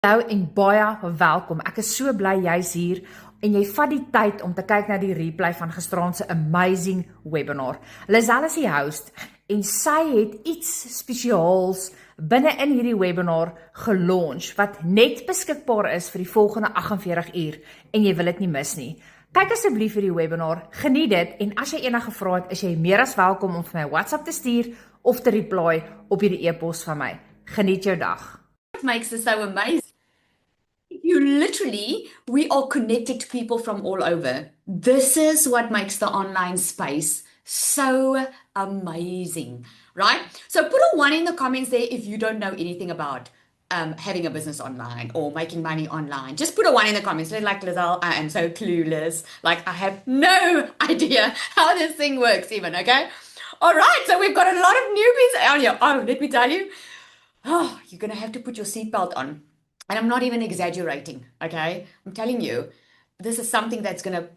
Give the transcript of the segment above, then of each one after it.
Hallo en baie welkom. Ek is so bly jy's hier en jy vat die tyd om te kyk na die replay van gisteraand se amazing webinar. Lizelle is die host en sy het iets spesiaals binne in hierdie webinar gelaunch wat net beskikbaar is vir die volgende 48 uur en jy wil dit nie mis nie. Kyk asseblief vir die webinar, geniet dit en as jy enige vrae het, is jy meer as welkom om vir my WhatsApp te stuur of te reply op hierdie e-pos van my. Geniet jou dag. What makes this so amazing? We are connected to people from all over. This is what makes the online space so amazing, right? So put a 1 in the comments there if you don't know anything about having a business online or making money online. Just put a 1 in the comments. Like, Lizelle, I am so clueless. Like, I have no idea how this thing works even, okay? All right, so we've got a lot of newbies on here. Oh, let me tell you. Oh, you're going to have to put your seatbelt on. And I'm not even exaggerating, okay? I'm telling you, this is something that's going to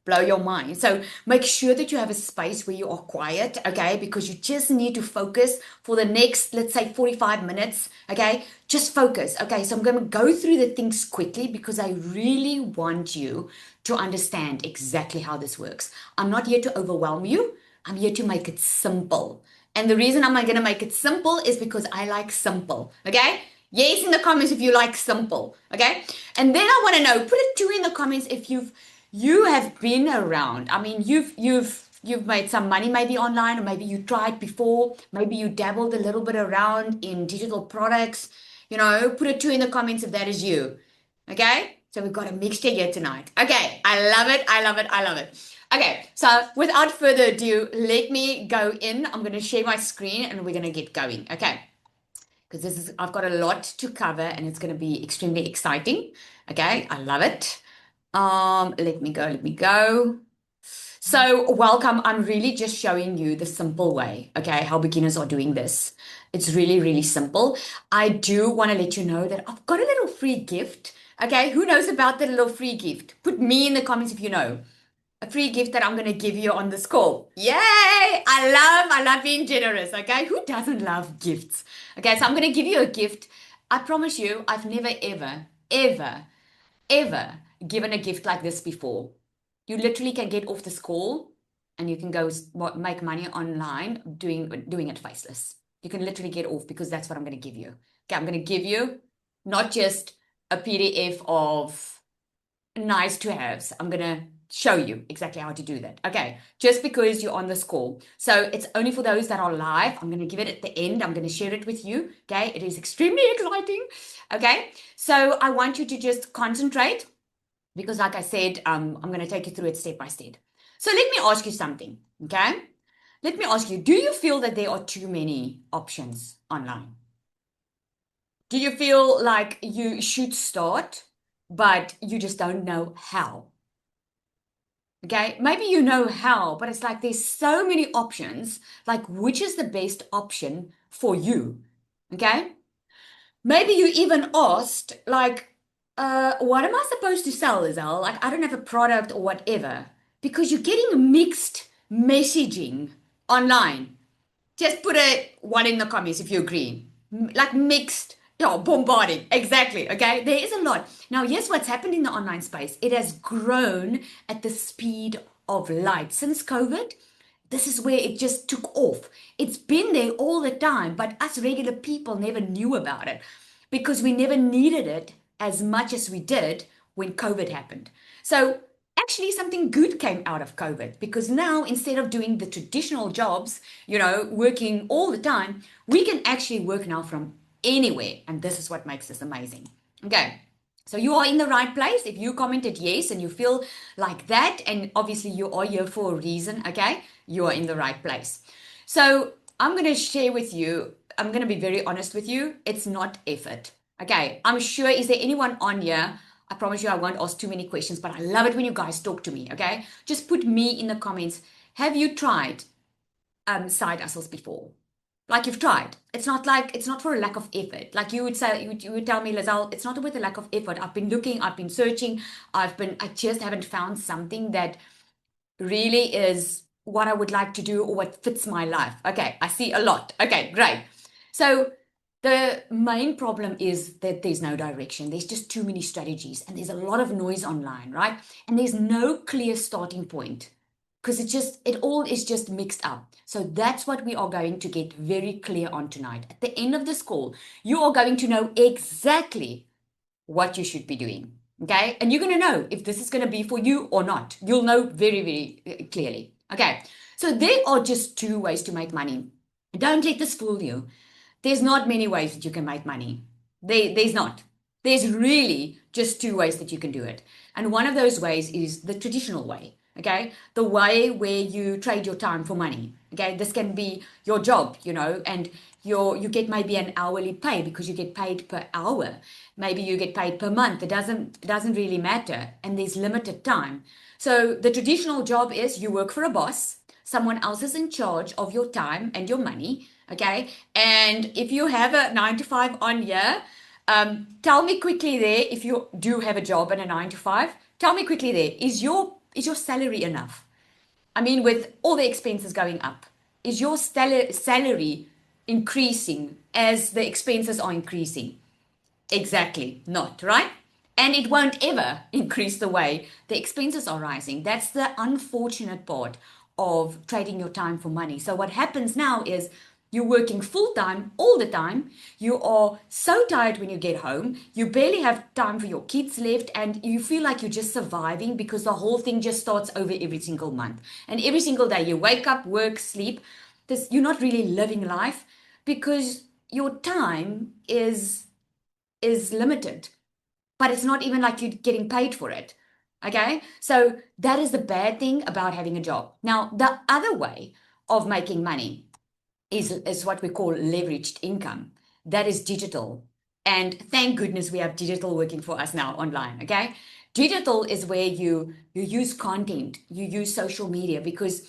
blow your mind. So make sure that you have a space where you are quiet, okay? Because you just need to focus for the next, let's say, 45 minutes, okay? Just focus, okay? So I'm going to go through the things quickly because I really want you to understand exactly how this works. I'm not here to overwhelm you. I'm here to make it simple. And the reason I'm going to make it simple is because I like simple, okay? Yes, in the comments if you like simple, okay? And then I want to know, put a 2 in the comments if you have been around. I mean, you've made some money maybe online, or maybe you tried before, maybe you dabbled a little bit around in digital products. You know, put a 2 in the comments if that is you, okay? So we've got a mixture here tonight. Okay, I love it, I love it, I love it. Okay, so without further ado, let me go in. I'm going to share my screen and we're going to get going, okay? Because I've got a lot to cover and it's going to be extremely exciting. Okay, I love it. Let me go. So welcome. I'm really just showing you the simple way, okay, how beginners are doing this. It's really, really simple. I do want to let you know that I've got a little free gift. Okay, who knows about the little free gift? Put me in the comments if you know. A free gift that I'm going to give you on this call. Yay! I love being generous, okay? Who doesn't love gifts? Okay, so I'm going to give you a gift. I promise you, I've never, ever given a gift like this before. You literally can get off this call and you can go make money online doing it faceless. You can literally get off because that's what I'm going to give you. Okay, I'm going to give you not just a PDF of nice to haves. I'm going to show you exactly how to do that. Okay, just because you're on this call. So it's only for those that are live. I'm going to give it at the end. I'm going to share it with you. Okay, it is extremely exciting. Okay, so I want you to just concentrate because like I said, I'm going to take you through it step by step. So let me ask you something, okay? Let me ask you, do you feel that there are too many options online? Do you feel like you should start, but you just don't know how? Okay, maybe you know how, but it's like there's so many options, like which is the best option for you? Okay, maybe you even asked, like, what am I supposed to sell, Lizelle? Like, I don't have a product or whatever, because you're getting mixed messaging online. Just put a 1 in the comments if you agree. Like mixed. Yeah, bombarding. Exactly. Okay. There is a lot. Now, yes, what's happened in the online space, it has grown at the speed of light. Since COVID, this is where it just took off. It's been there all the time, but us regular people never knew about it because we never needed it as much as we did when COVID happened. So actually something good came out of COVID because now instead of doing the traditional jobs, you know, working all the time, we can actually work now from anywhere. And this is what makes this amazing. Okay. So you are in the right place. If you commented yes and you feel like that, and obviously you are here for a reason, okay, you are in the right place. So I'm going to share with you, I'm going to be very honest with you. It's not effort. Okay. I'm sure, is there anyone on here? I promise you I won't ask too many questions, but I love it when you guys talk to me, okay? Just put me in the comments. Have you tried side hustles before? Like you've tried. It's not for a lack of effort. Like you would say, you would tell me, Lizelle, it's not with a lack of effort. I've been looking, I've been searching, I just haven't found something that really is what I would like to do or what fits my life. Okay, I see a lot. Okay, great. So The main problem is that there's no direction. There's just too many strategies and there's a lot of noise online, right? And there's no clear starting point because it all is just mixed up. So that's what we are going to get very clear on tonight. At the end of this call, you are going to know exactly what you should be doing. Okay. And you're going to know if this is going to be for you or not. You'll know very, very clearly. Okay. So there are just two ways to make money. Don't let this fool you. There's not many ways that you can make money. There's not. There's really just two ways that you can do it. And one of those ways is the traditional way. Okay. The way where you trade your time for money. Okay. This can be your job, and you get maybe an hourly pay because you get paid per hour. Maybe you get paid per month. It doesn't really matter. And there's limited time. So the traditional job is you work for a boss. Someone else is in charge of your time and your money. Okay. And if you have a 9 to 5 on here, tell me quickly there, if you do have a job and a 9 to 5, tell me quickly there, is your salary enough? I mean, with all the expenses going up, is your salary increasing as the expenses are increasing? Exactly not, right? And it won't ever increase the way the expenses are rising. That's the unfortunate part of trading your time for money. So what happens now is you're working full time all the time. You are so tired when you get home. You barely have time for your kids left, and you feel like you're just surviving because the whole thing just starts over every single month. And every single day you wake up, work, sleep. You're not really living life because your time is limited, but it's not even like you're getting paid for it. Okay. So that is the bad thing about having a job. Now, the other way of making money is what we call leveraged income. That is digital. And thank goodness we have digital working for us now online. Okay. Digital is where you use content, you use social media, because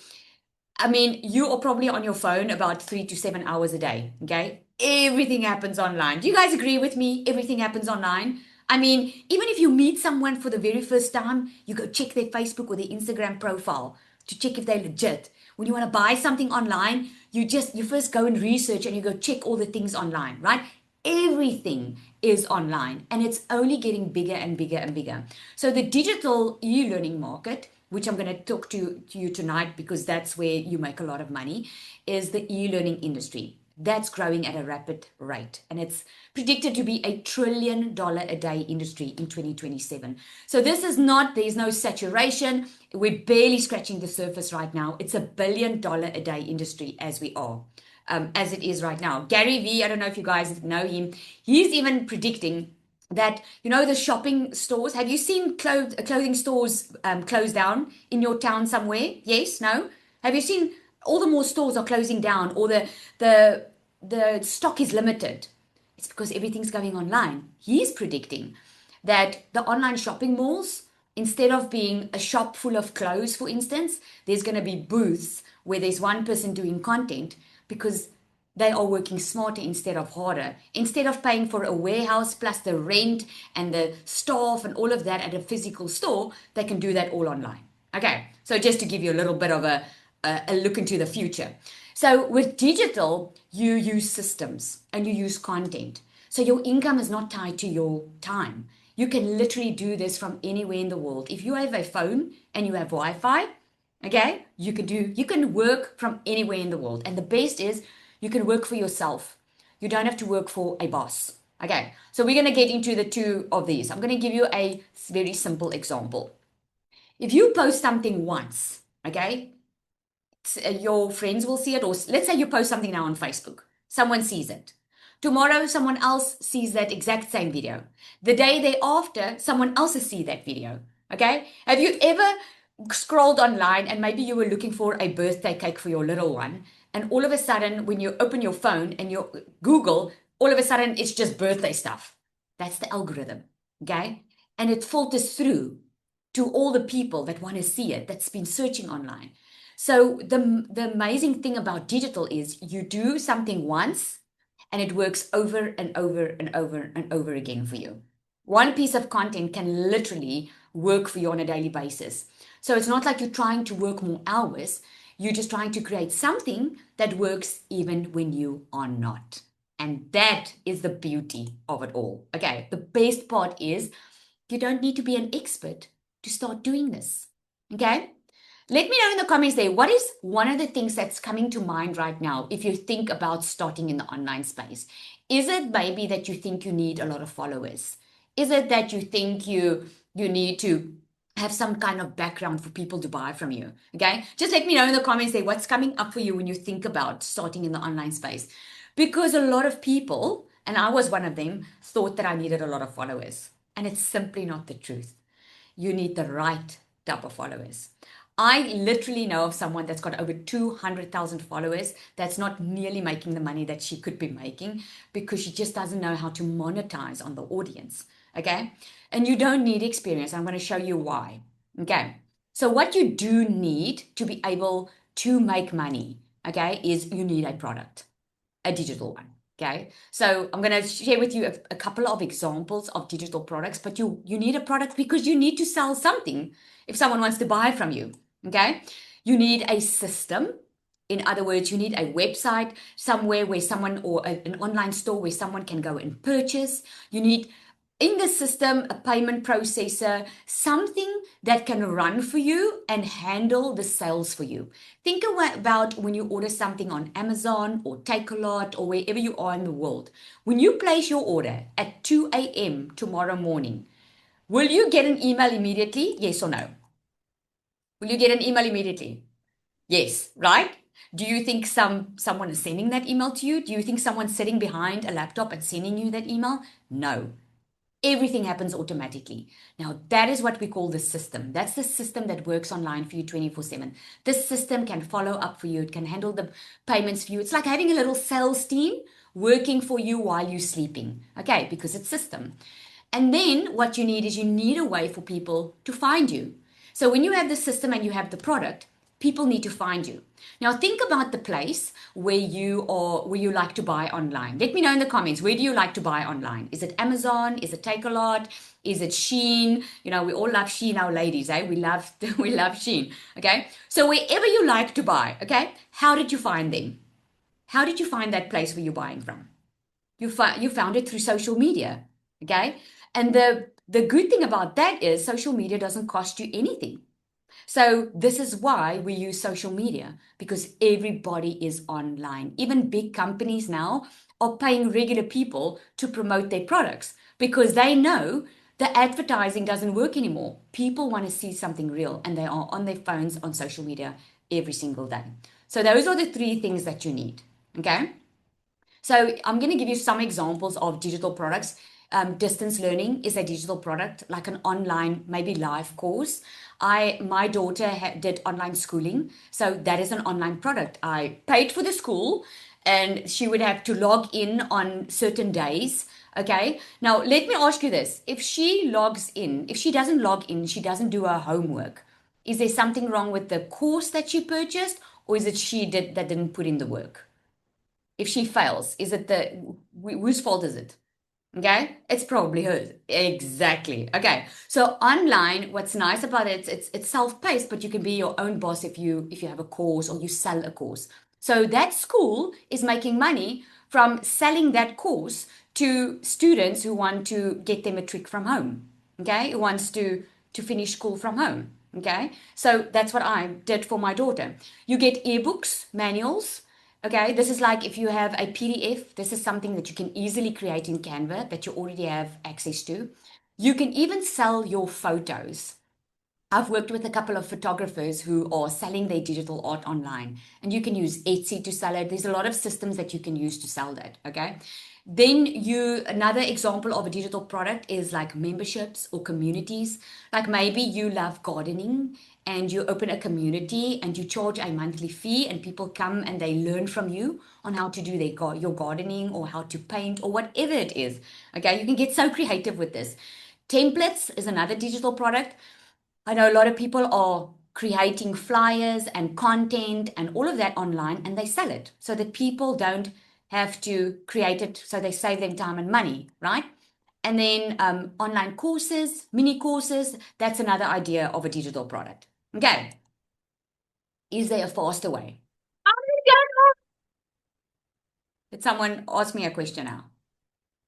I mean, you are probably on your phone about 3 to 7 hours a day. Okay. Everything happens online. Do you guys agree with me? Everything happens online. I mean, even if you meet someone for the very first time, you go check their Facebook or their Instagram profile to check if they're legit. When you want to buy something online, you first go and research and you go check all the things online, right? Everything is online and it's only getting bigger and bigger and bigger. So the digital e-learning market, which I'm going to talk to you tonight because that's where you make a lot of money, is the e-learning industry. That's growing at a rapid rate. And it's predicted to be $1 trillion a day industry in 2027. So there's no saturation. We're barely scratching the surface right now. It's $1 billion a day industry as it is right now. Gary Vee, I don't know if you guys know him. He's even predicting that, the shopping stores, have you seen clothing stores close down in your town somewhere? Yes? No? Have you seen all the more stores are closing down, or the stock is limited? It's because everything's going online. He's predicting that the online shopping malls, instead of being a shop full of clothes, for instance, there's going to be booths where there's one person doing content, because they are working smarter instead of harder. Instead of paying for a warehouse plus the rent and the staff and all of that at a physical store, they can do that all online. Okay, so just to give you a little bit of a look into the future. So with digital, you use systems and you use content. So your income is not tied to your time. You can literally do this from anywhere in the world. If you have a phone and you have Wi-Fi, okay, you can work from anywhere in the world. And the best is you can work for yourself. You don't have to work for a boss. Okay, so we're going to get into the two of these. I'm going to give you a very simple example. If you post something once, okay, your friends will see it, or let's say you post something now on Facebook. Someone sees it. Tomorrow, someone else sees that exact same video. The day thereafter, someone else will see that video. Okay? Have you ever scrolled online and maybe you were looking for a birthday cake for your little one, and all of a sudden, when you open your phone and you Google, all of a sudden it's just birthday stuff? That's the algorithm. Okay? And it filters through to all the people that want to see it, that's been searching online. So the amazing thing about digital is you do something once and it works over and over and over and over again for you. One piece of content can literally work for you on a daily basis. So it's not like you're trying to work more hours. You're just trying to create something that works even when you are not. And that is the beauty of it all. Okay, the best part is you don't need to be an expert to start doing this. Okay, let me know in the comments there, what is one of the things that's coming to mind right now if you think about starting in the online space? Is it maybe that you think you need a lot of followers? Is it that you think you need to have some kind of background for people to buy from you? Okay, just let me know in the comments there what's coming up for you when you think about starting in the online space. Because a lot of people, and I was one of them, thought that I needed a lot of followers. And it's simply not the truth. You need the right type of followers. I literally know of someone that's got over 200,000 followers that's not nearly making the money that she could be making because she just doesn't know how to monetize on the audience. Okay. And you don't need experience. I'm going to show you why. Okay. So, what you do need to be able to make money, okay, is you need a product, a digital one. Okay, so I'm going to share with you a couple of examples of digital products, but you need a product because you need to sell something if someone wants to buy from you. Okay, you need a system. In other words, you need a website somewhere where someone, or an online store where someone can go and purchase. You need in the system a payment processor, something that can run for you and handle the sales for you. Think about when you order something on Amazon or Takealot or wherever you are in the world. When you place your order at 2 a.m. tomorrow morning, will you get an email immediately? Yes or no? Will you get an email immediately? Yes, right? Do you think someone is sending that email to you? Do you think someone's sitting behind a laptop and sending you that email? No. Everything happens automatically. Now, that is what we call the system. That's the system that works online for you 24/7. This system can follow up for you. It can handle the payments for you. It's like having a little sales team working for you while you're sleeping. Okay, because it's system. And then what you need is you need a way for people to find you. So when you have the system and you have the product, people need to find you. Now think about the place where you like to buy online. Let me know in the comments, where do you like to buy online? Is it Amazon? Is it Takealot? Is it Shein? You know, we all love Shein, our ladies, eh? We love Shein. Okay. So wherever you like to buy, okay, how did you find them? How did you find that place where you're buying from? You found it through social media. Okay. And the good thing about that is social media doesn't cost you anything. So this is why we use social media, because everybody is online. Even big companies now are paying regular people to promote their products because they know the advertising doesn't work anymore. People want to see something real and they are on their phones on social media every single day. So those are the three things that you need. Okay. So I'm going to give you some examples of digital products. Distance learning is a digital product, like an online, maybe live course. My daughter did online schooling, so that is an online product. I paid for the school, and she would have to log in on certain days. Okay. Now let me ask you this: if she doesn't log in, she doesn't do her homework. Is there something wrong with the course that she purchased, or is it that didn't put in the work? If she fails, is it whose fault is it? Okay, it's probably hers. Exactly. Okay, so online, what's nice about it, it's self-paced, but you can be your own boss if you have a course or you sell a course. So that school is making money from selling that course to students who want to get their matric from home. Okay, who wants to finish school from home. Okay, so that's what I did for my daughter. You get ebooks, manuals. Okay, this is like if you have a PDF, this is something that you can easily create in Canva that you already have access to. You can even sell your photos. I've worked with a couple of photographers who are selling their digital art online, and you can use Etsy to sell it. There's a lot of systems that you can use to sell that. Okay. Then another example of a digital product is like memberships or communities. Like maybe you love gardening and you open a community and you charge a monthly fee and people come and they learn from you on how to do your gardening or how to paint or whatever it is. Okay. You can get so creative with this. Templates is another digital product. I know a lot of people are creating flyers and content and all of that online and they sell it so that people don't have to create it, so they save them time and money, right? And then online courses, mini courses, that's another idea of a digital product. Okay. Is there a faster way? Did someone ask me a question now?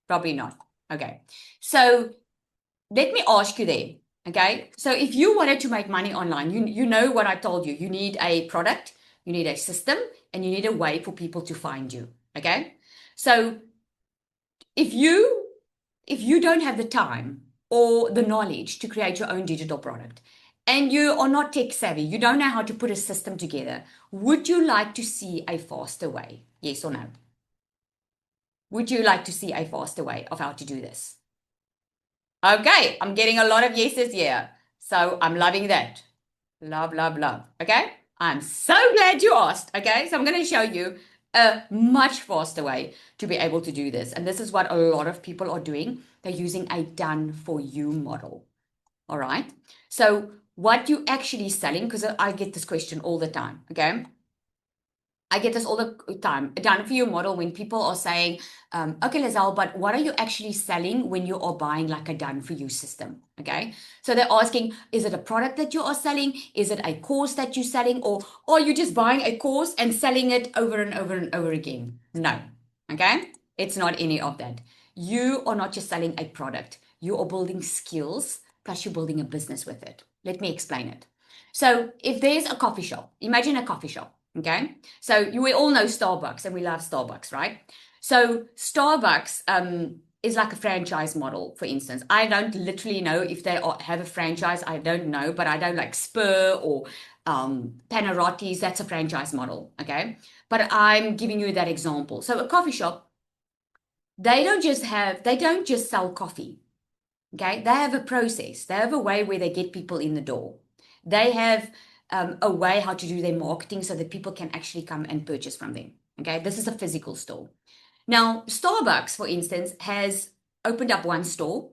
Probably not. Okay. So let me ask you then. Okay. So if you wanted to make money online, you know what I told you. You need a product, you need a system, and you need a way for people to find you. Okay. So if you don't have the time or the knowledge to create your own digital product, and you are not tech savvy, you don't know how to put a system together, would you like to see a faster way? Yes or no? Would you like to see a faster way of how to do this? Okay, I'm getting a lot of yeses here. So I'm loving that. Love, love, love. Okay, I'm so glad you asked. Okay, so I'm going to show you a much faster way to be able to do this. And this is what a lot of people are doing. They're using a done for you model. All right. So what you actually selling, because I get this question all the time. Okay. I get this all the time. A done for you model when people are saying, okay, Lizelle, but what are you actually selling when you are buying like a done for you system? Okay. So they're asking, is it a product that you are selling? Is it a course that you're selling? Or are you just buying a course and selling it over and over and over again? No. Okay. It's not any of that. You are not just selling a product. You are building skills, plus you're building a business with it. Let me explain it. So if there's a coffee shop, imagine a coffee shop. Okay. So we all know Starbucks and we love Starbucks, right? So Starbucks is like a franchise model, for instance. I don't literally know if they have a franchise. I don't know, but I know like Spur or Panarottis, that's a franchise model. Okay. But I'm giving you that example. So a coffee shop, they don't just sell coffee. Okay. They have a process. They have a way where they get people in the door. They have a way how to do their marketing so that people can actually come and purchase from them. Okay, this is a physical store. Now, Starbucks, for instance, has opened up one store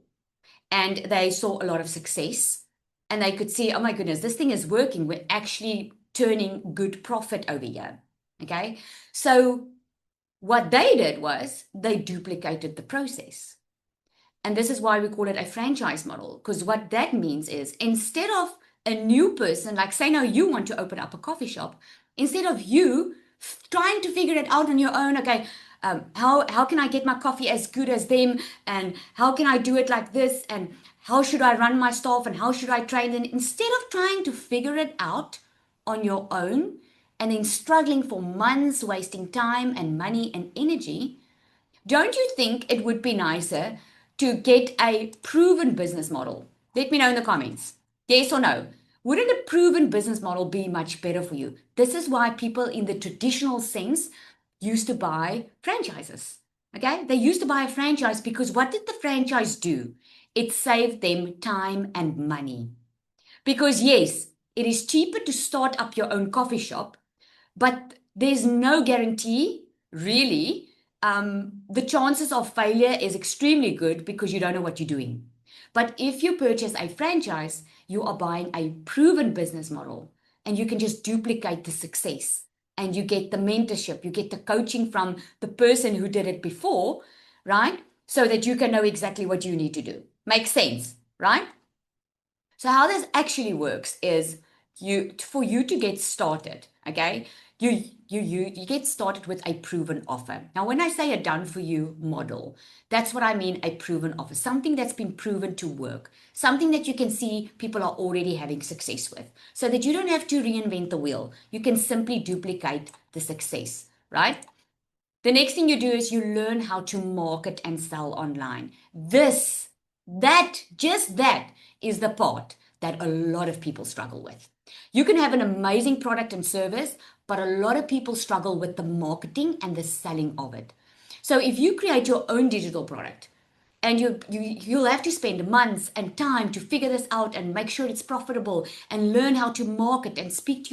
and they saw a lot of success and they could see, oh my goodness, this thing is working. We're actually turning good profit over here. Okay, so what they did was they duplicated the process. And this is why we call it a franchise model, because what that means is instead of a new person, like say now you want to open up a coffee shop, instead of you trying to figure it out on your own, okay, how can I get my coffee as good as them, and how can I do it like this, and how should I run my staff, and how should I train them, instead of trying to figure it out on your own and then struggling for months, wasting time and money and energy, don't you think it would be nicer to get a proven business model? Let me know in the comments. Yes or no? Wouldn't a proven business model be much better for you? This is why people in the traditional sense used to buy franchises. Okay? They used to buy a franchise because what did the franchise do? It saved them time and money. Because yes, it is cheaper to start up your own coffee shop, but there's no guarantee, really. The chances of failure is extremely good because you don't know what you're doing. But if you purchase a franchise, you are buying a proven business model and you can just duplicate the success and you get the mentorship, you get the coaching from the person who did it before, right? So that you can know exactly what you need to do. Makes sense, right? So how this actually works is for you to get started, okay? You get started with a proven offer. Now, when I say a done for you model, that's what I mean, a proven offer, something that's been proven to work, something that you can see people are already having success with, so that you don't have to reinvent the wheel. You can simply duplicate the success, right? The next thing you do is you learn how to market and sell online. Just that is the part that a lot of people struggle with. You can have an amazing product and service, but a lot of people struggle with the marketing and the selling of it. So if you create your own digital product, and you'll have to spend months and time to figure this out and make sure it's profitable and learn how to market and speak to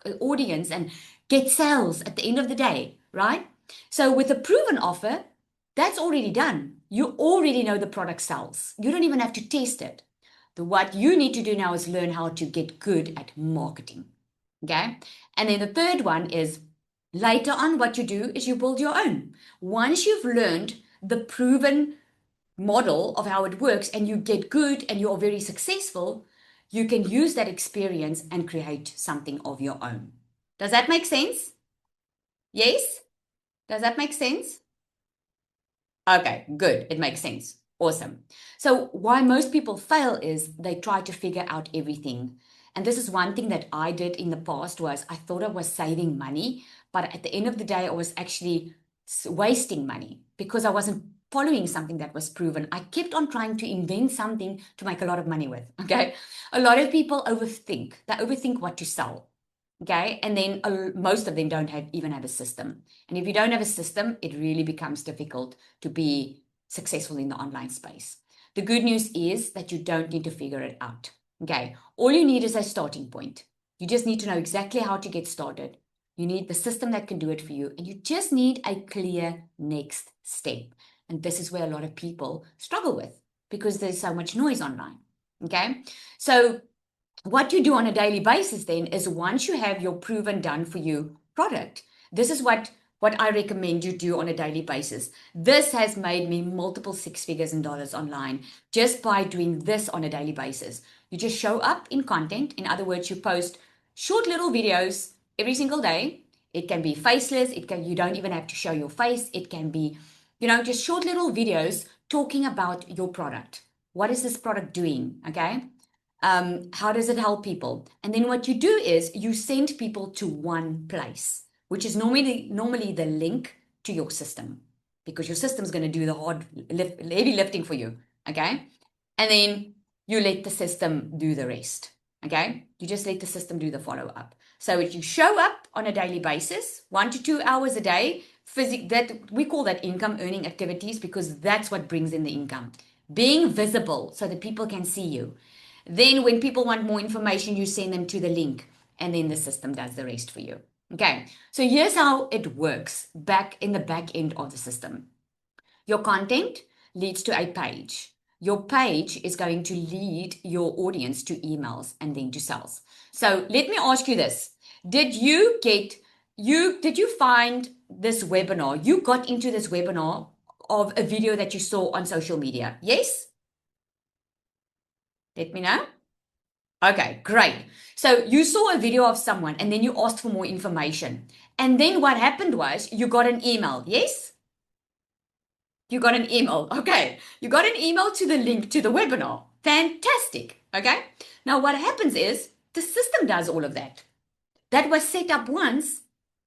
your audience and get sales at the end of the day, right? So with a proven offer, that's already done. You already know the product sells. You don't even have to test it. What you need to do now is learn how to get good at marketing. Okay? And then the third one is later on, what you do is you build your own. Once you've learned the proven model of how it works and you get good and you are very successful, you can use that experience and create something of your own. Does that make sense? Yes? Does that make sense? Okay, good. It makes sense. Awesome. So why most people fail is they try to figure out everything. And this is one thing that I did in the past was I thought I was saving money, but at the end of the day, I was actually wasting money because I wasn't following something that was proven. I kept on trying to invent something to make a lot of money with. Okay. A lot of people overthink. They overthink what to sell. Okay. And then most of them don't even have a system. And if you don't have a system, it really becomes difficult to be successful in the online space. The good news is that you don't need to figure it out. Okay. All you need is a starting point. You just need to know exactly how to get started. You need the system that can do it for you. And you just need a clear next step. And this is where a lot of people struggle with because there's so much noise online. Okay. So what you do on a daily basis then is once you have your proven done for you product, this is what I recommend you do on a daily basis. This has made me multiple six figures in dollars online just by doing this on a daily basis. You just show up in content. In other words, you post short little videos every single day. It can be faceless. You don't even have to show your face. It can be, just short little videos talking about your product. What is this product doing? Okay. How does it help people? And then what you do is you send people to one place, which is normally the link to your system, because your system is going to do the heavy lifting for you. Okay. And then you let the system do the rest. Okay. You just let the system do the follow up. So if you show up on a daily basis, 1 to 2 hours a day, that we call that income earning activities, because that's what brings in the income. Being visible so that people can see you. Then when people want more information, you send them to the link, and then the system does the rest for you. Okay, so here's how it works back in the back end of the system. Your content leads to a page. Your page is going to lead your audience to emails and then to sales. So let me ask you this. Did you find this webinar? You got into this webinar of a video that you saw on social media? Yes? Let me know. Okay, great. So you saw a video of someone and then you asked for more information. And then what happened was you got an email. Yes? You got an email. Okay. You got an email to the link to the webinar. Fantastic. Okay. Now what happens is the system does all of that. That was set up once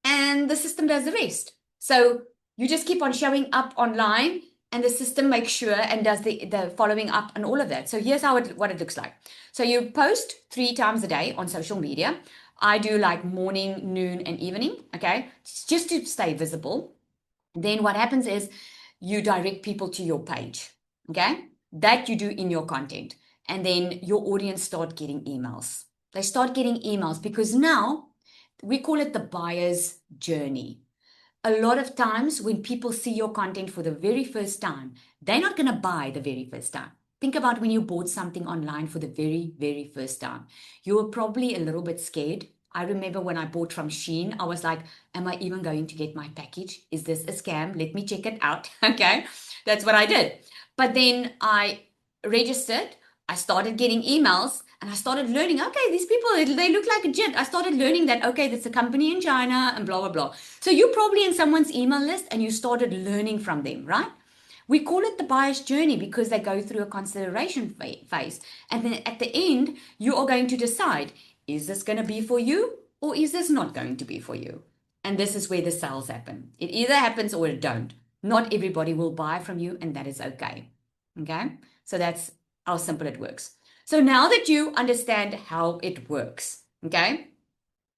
and the system does the rest. So you just keep on showing up online and the system makes sure and does the following up and all of that. So here's what it looks like. So you post 3 times a day on social media. I do like morning, noon, and evening. Okay. Just to stay visible. Then what happens is you direct people to your page. Okay. That you do in your content. And then your audience start getting emails. They start getting emails because now we call it the buyer's journey. A lot of times when people see your content for the very first time, they're not going to buy the very first time. Think about when you bought something online for the very, very first time. You were probably a little bit scared. I remember when I bought from Shein, I was like, am I even going to get my package? Is this a scam? Let me check it out. Okay, that's what I did. But then I registered, I started getting emails, and I started learning, okay, these people, they look like legit. I started learning that, okay, that's a company in China and blah, blah, blah. So you're probably in someone's email list and you started learning from them, right? We call it the buyer's journey because they go through a consideration phase. And then at the end, you are going to decide, is this going to be for you or is this not going to be for you? And this is where the sales happen. It either happens or it don't. Not everybody will buy from you, and that is okay. Okay? So that's how simple it works. So now that you understand how it works, okay,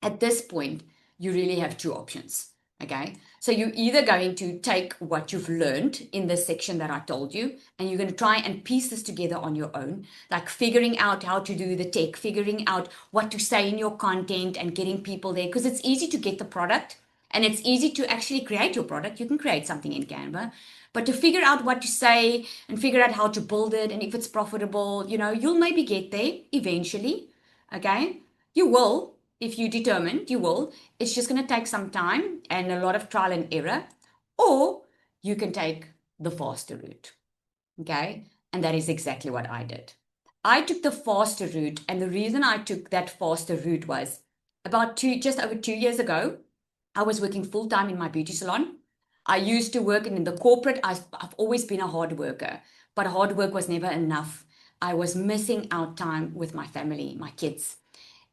at this point, you really have 2 options, okay? So you're either going to take what you've learned in this section that I told you, and you're going to try and piece this together on your own, like figuring out how to do the tech, figuring out what to say in your content and getting people there, because it's easy to get the product and it's easy to actually create your product. You can create something in Canva. But to figure out what to say and figure out how to build it and if it's profitable, you'll maybe get there eventually. Okay. You will, if you're determined, you will. It's just going to take some time and a lot of trial and error. Or you can take the faster route. Okay. And that is exactly what I did. I took the faster route. And the reason I took that faster route was just over 2 years ago, I was working full time in my beauty salon. I used to work in the corporate. I've always been a hard worker, but hard work was never enough. I was missing out time with my family, my kids.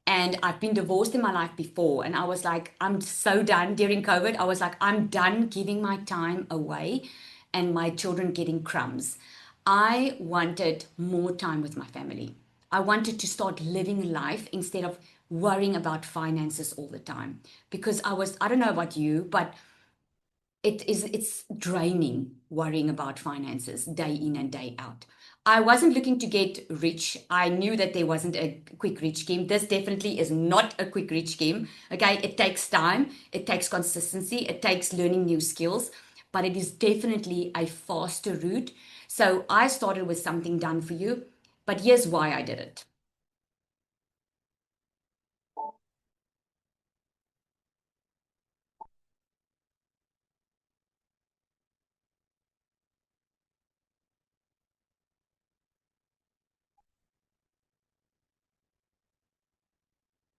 And I've been divorced in my life before. And I was like, I'm so done during COVID. I was like, I'm done giving my time away and my children getting crumbs. I wanted more time with my family. I wanted to start living life instead of worrying about finances all the time. Because I don't know about you, but it's draining worrying about finances day in and day out. I wasn't looking to get rich. I knew that there wasn't a quick rich scheme. This definitely is not a quick rich scheme. Okay, it takes time, it takes consistency, it takes learning new skills, but it is definitely a faster route. So I started with something done for you, but here's why I did it.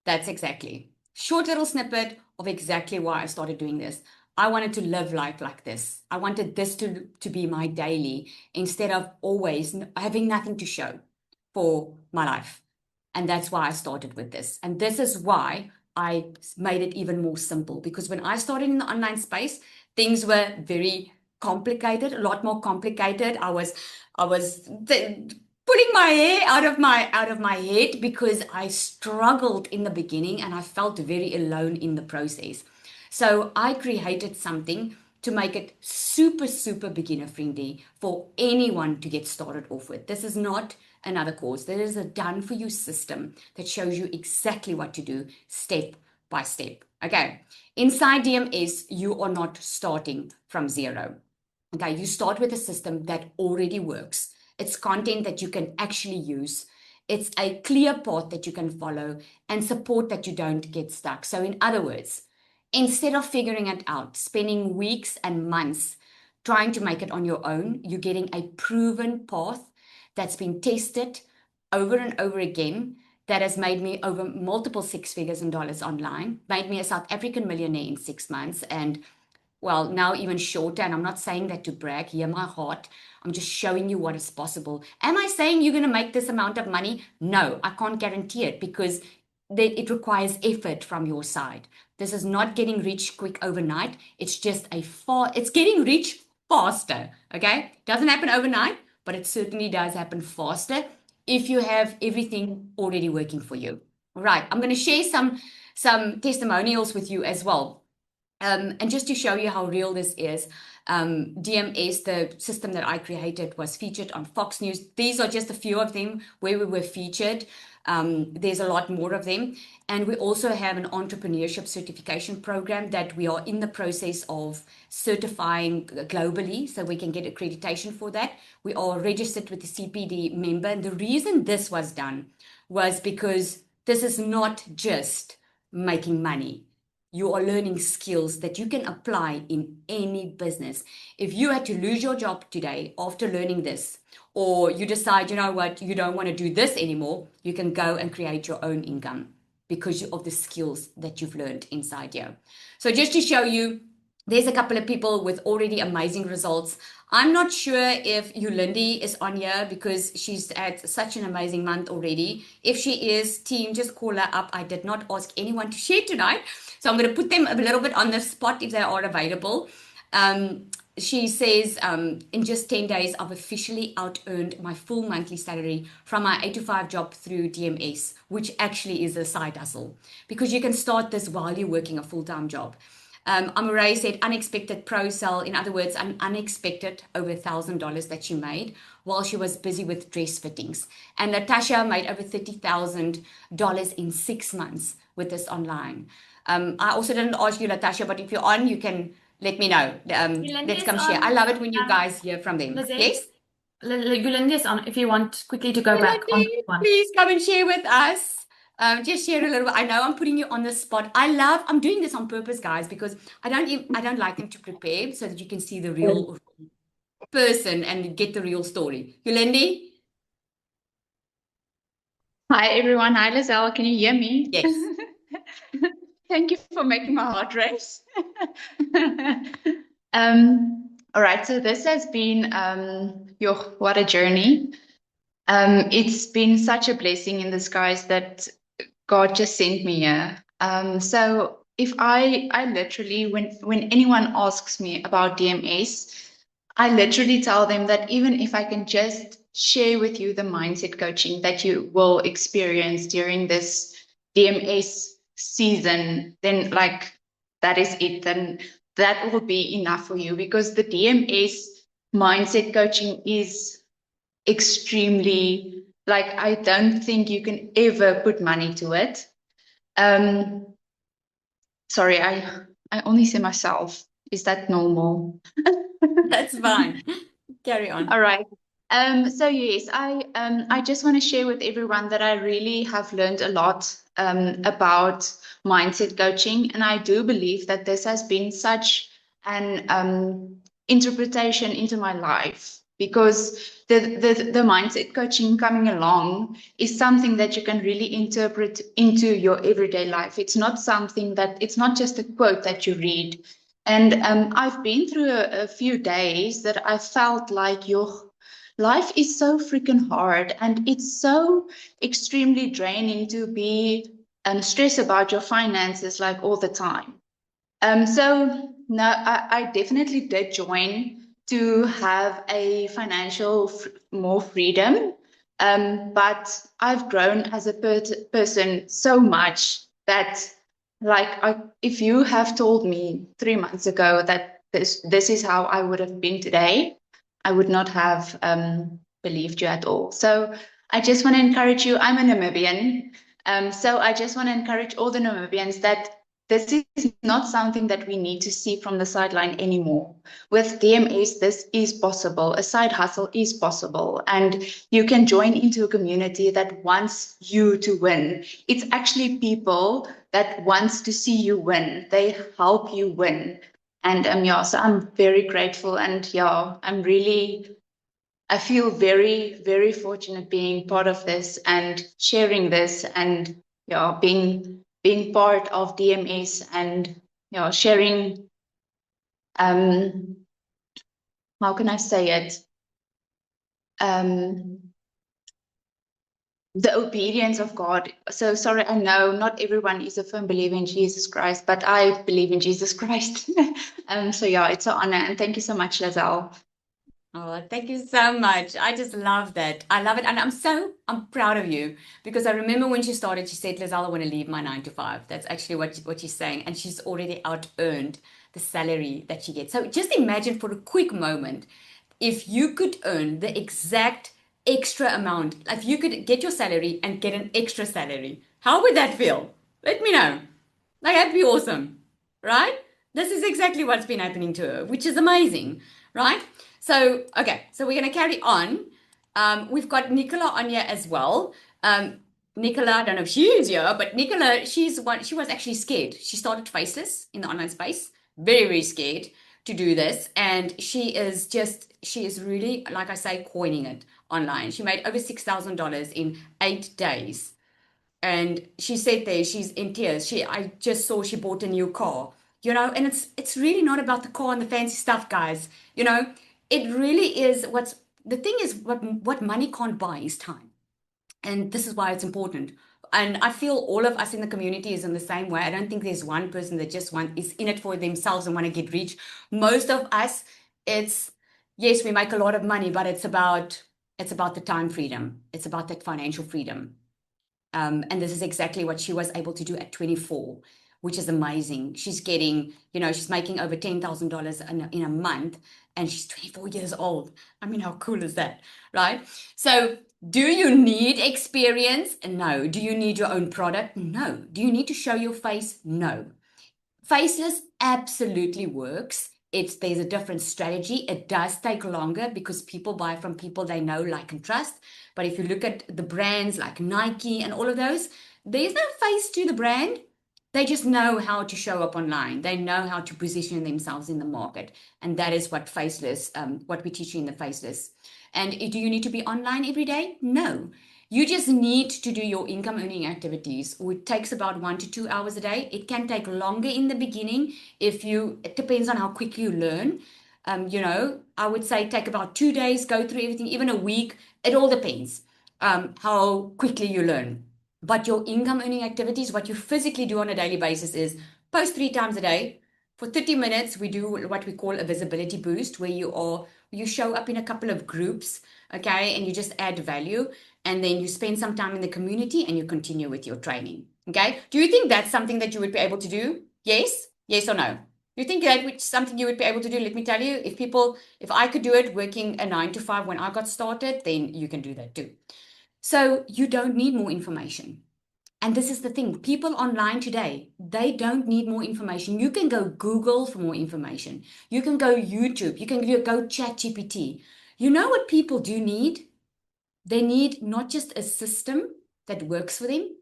That's exactly. Short little snippet of exactly why I started doing this. I wanted to live life like this. I wanted this to be my daily instead of always having nothing to show for my life. And that's why I started with this. And this is why I made it even more simple, because when I started in the online space, things were very complicated, a lot more complicated. I was pulling my hair out of my head because I struggled in the beginning and I felt very alone in the process. So I created something to make it super, super beginner friendly for anyone to get started off with. This is not another course. There is a done for you system that shows you exactly what to do step by step. Okay. Inside DMS, you are not starting from zero. Okay. You start with a system that already works. It's content that you can actually use. It's a clear path that you can follow and support that you don't get stuck. So, in other words, instead of figuring it out, spending weeks and months trying to make it on your own, you're getting a proven path that's been tested over and over again, that has made me over multiple six figures in dollars online, made me a South African millionaire in 6 months, and well, now even shorter. And I'm not saying that to brag, hear my heart. I'm just showing you what is possible. Am I saying you're going to make this amount of money? No, I can't guarantee it, because it requires effort from your side. This is not getting rich quick overnight. It's just it's getting rich faster. Okay. Doesn't happen overnight, but it certainly does happen faster if you have everything already working for you. All right. I'm going to share some testimonials with you as well. And just to show you how real this is, DMS, the system that I created, was featured on Fox News. These are just a few of them where we were featured. There's a lot more of them. And we also have an entrepreneurship certification program that we are in the process of certifying globally, so we can get accreditation for that. We are registered with the CPD member. And the reason this was done was because this is not just making money. You are learning skills that you can apply in any business. If you had to lose your job today after learning this, or you decide, you know what, you don't want to do this anymore, you can go and create your own income because of the skills that you've learned inside you. So just to show you, there's a couple of people with already amazing results. I'm not sure if Yolandi is on here because she's had such an amazing month already. If she is, team, just call her up. I did not ask anyone to share tonight, so I'm going to put them a little bit on the spot if they are available. She says, in just 10 days, I've officially out-earned my full monthly salary from my 8 to 5 job through DMS, which actually is a side hustle, because you can start this while you're working a full-time job. Amore said unexpected pro sale. In other words, an unexpected over $1,000 that she made while she was busy with dress fittings. And Natasha made over $30,000 in 6 months with this online. I also didn't ask you, Natasha, but if you're on, you can let me know. Let's come share. I love it when you guys hear from them. Yes? Yolandi is on. If you want quickly to go back on this one. Please come and share with us. Just share a little bit. I know I'm putting you on the spot. I'm doing this on purpose, guys, because I don't like them to prepare so that you can see the real person and get the real story. Yolandi? Hi, everyone. Hi, Lizelle. Can you hear me? Yes. Thank you for making my heart race. All right, so this has been what a journey. It's been such a blessing in disguise that God just sent me here. So if I literally, when anyone asks me about DMS, I literally tell them that even if I can just share with you the mindset coaching that you will experience during this DMS season, then like that is it. Then that will be enough for you, because the DMS mindset coaching is extremely, like, I don't think you can ever put money to it. Sorry, I only say myself. Is that normal? That's fine. Carry on. All right. So yes, I just want to share with everyone that I really have learned a lot about mindset coaching, and I do believe that this has been such an interpretation into my life, because the mindset coaching coming along is something that you can really interpret into your everyday life. It's not something that, it's not just a quote that you read. And I've been through a few days that I felt like your life is so freaking hard, and it's so extremely draining to be stressed about your finances like all the time. So no, I definitely did join to have a financial more freedom. But I've grown as a person so much that, like, if you have told me 3 months ago that this is how I would have been today, I would not have believed you at all. So I just want to encourage you. I'm a Namibian. So I just want to encourage all the Namibians that this is not something that we need to see from the sideline anymore. With DMS, this is possible. A side hustle is possible. And you can join into a community that wants you to win. It's actually people that wants to see you win. They help you win. And yeah, so I'm very grateful. And yeah, I feel very, very fortunate being part of this and sharing this, and yeah, being part of DMS, and yeah, sharing, how can I say it? The obedience of God. So sorry, I know not everyone is a firm believer in Jesus Christ, but I believe in Jesus Christ. So yeah, it's an honor, and thank you so much, Lazelle. Oh, thank you so much. I just love that. I love it. And I'm proud of you, because I remember when she started, she said, Lizelle, I want to leave my 9 to 5. That's actually what she's saying. And she's already out earned the salary that she gets. So just imagine for a quick moment, if you could earn the exact extra amount, if you could get your salary and get an extra salary, how would that feel? Let me know. Like, that'd be awesome, right? This is exactly what's been happening to her, which is amazing, right? So, okay, so we're going to carry on. We've got Nicola on here as well. Nicola, I don't know if she is here, but Nicola, she was actually scared. She started Faceless in the online space, very, very scared to do this. And she is really, like I say, coining it online. She made over $6,000 in 8 days. And she said there, she's in tears. I just saw she bought a new car, and it's really not about the car and the fancy stuff, guys. It really is the thing is what money can't buy is time. And this is why it's important. And I feel all of us in the community is in the same way. I don't think there's one person that just is in it for themselves and want to get rich. Most of us, yes, we make a lot of money, but it's about the time freedom. It's about that financial freedom. And this is exactly what she was able to do at 24, which is amazing. She's getting, she's making over $10,000 in a month, and she's 24 years old. I mean, how cool is that, right? So do you need experience? No. Do you need your own product? No. Do you need to show your face? No. Faceless absolutely works. There's a different strategy. It does take longer because people buy from people they know, like, and trust. But if you look at the brands like Nike and all of those, there's no face to the brand. They just know how to show up online. They know how to position themselves in the market. And that is what Faceless, what we teach you in the Faceless. And do you need to be online every day? No. You just need to do your income earning activities, which takes about 1 to 2 hours a day. It can take longer in the beginning it depends on how quick you learn. I would say take about 2 days, go through everything, even a week. It all depends how quickly you learn. But your income earning activities, what you physically do on a daily basis is post 3 times a day. For 30 minutes, we do what we call a visibility boost, where you show up in a couple of groups, okay, and you just add value, and then you spend some time in the community and you continue with your training. Okay. Do you think that's something that you would be able to do? Yes? Yes or no? You think that would something you would be able to do? Let me tell you, if I could do it working a 9 to 5 when I got started, then you can do that too. So you don't need more information. And this is the thing, people online today, they don't need more information. You can go Google for more information. You can go YouTube. You can go ChatGPT. You know what people do need? They need not just a system that works for them.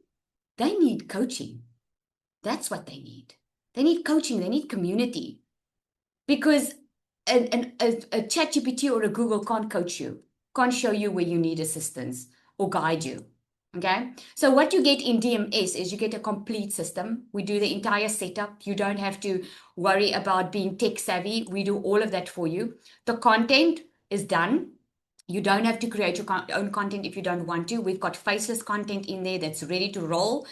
They need coaching. That's what they need. They need coaching. They need community. Because a ChatGPT or a Google can't coach you, can't show you where you need assistance or guide you. Okay. So what you get in DMS is you get a complete system. We do the entire setup. You don't have to worry about being tech savvy. We do all of that for you. The content is done. You don't have to create your own content if you don't want to. We've got faceless content in there that's ready to roll.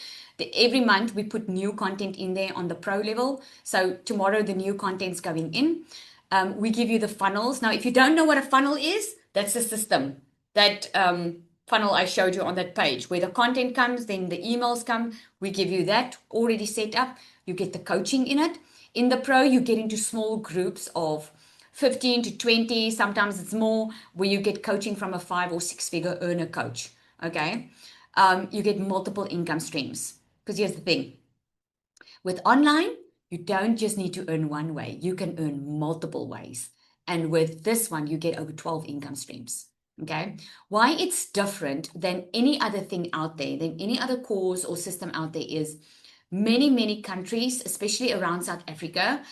Every month we put new content in there on the pro level. So tomorrow the new content's going in. We give you the funnels. Now, if you don't know what a funnel is, that's the system. That funnel I showed you on that page where the content comes, then the emails come. We give you that already set up. You get the coaching in it. In the pro, you get into small groups of 15 to 20, sometimes it's more, where you get coaching from a 5 or 6 figure earner coach. Okay. You get multiple income streams. Because here's the thing. With online, you don't just need to earn one way. You can earn multiple ways. And with this one, you get over 12 income streams. Okay. Why it's different than any other thing out there, than any other course or system out there is many countries, especially around South Africa,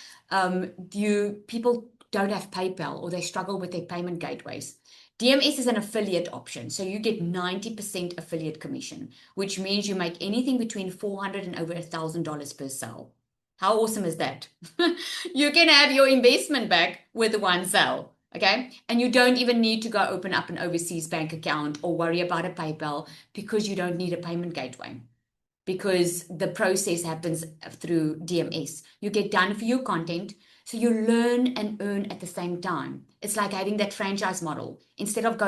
people don't have PayPal or they struggle with their payment gateways. DMS is an affiliate option. So you get 90% affiliate commission, which means you make anything between $400 and over $1,000 per sale. How awesome is that? You can have your investment back with one sale. Okay. And you don't even need to go open up an overseas bank account or worry about a PayPal because you don't need a payment gateway, because the process happens through DMS. You get done for your content. So you learn and earn at the same time. It's like having that franchise model. Instead of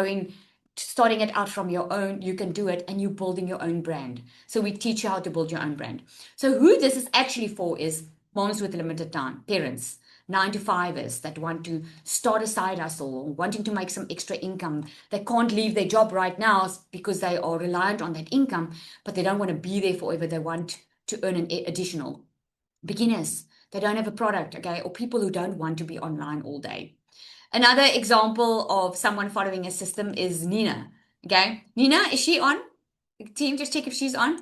starting it out from your own, you can do it and you're building your own brand. So we teach you how to build your own brand. So who this is actually for is moms with limited time, parents, 9-to-5ers that want to start a side hustle or wanting to make some extra income. They can't leave their job right now because they are reliant on that income, but they don't want to be there forever. They want to earn an additional. Beginners, they don't have a product, okay? Or people who don't want to be online all day. Another example of someone following a system is Nina, okay? Nina, is she on? Team, just check if she's on.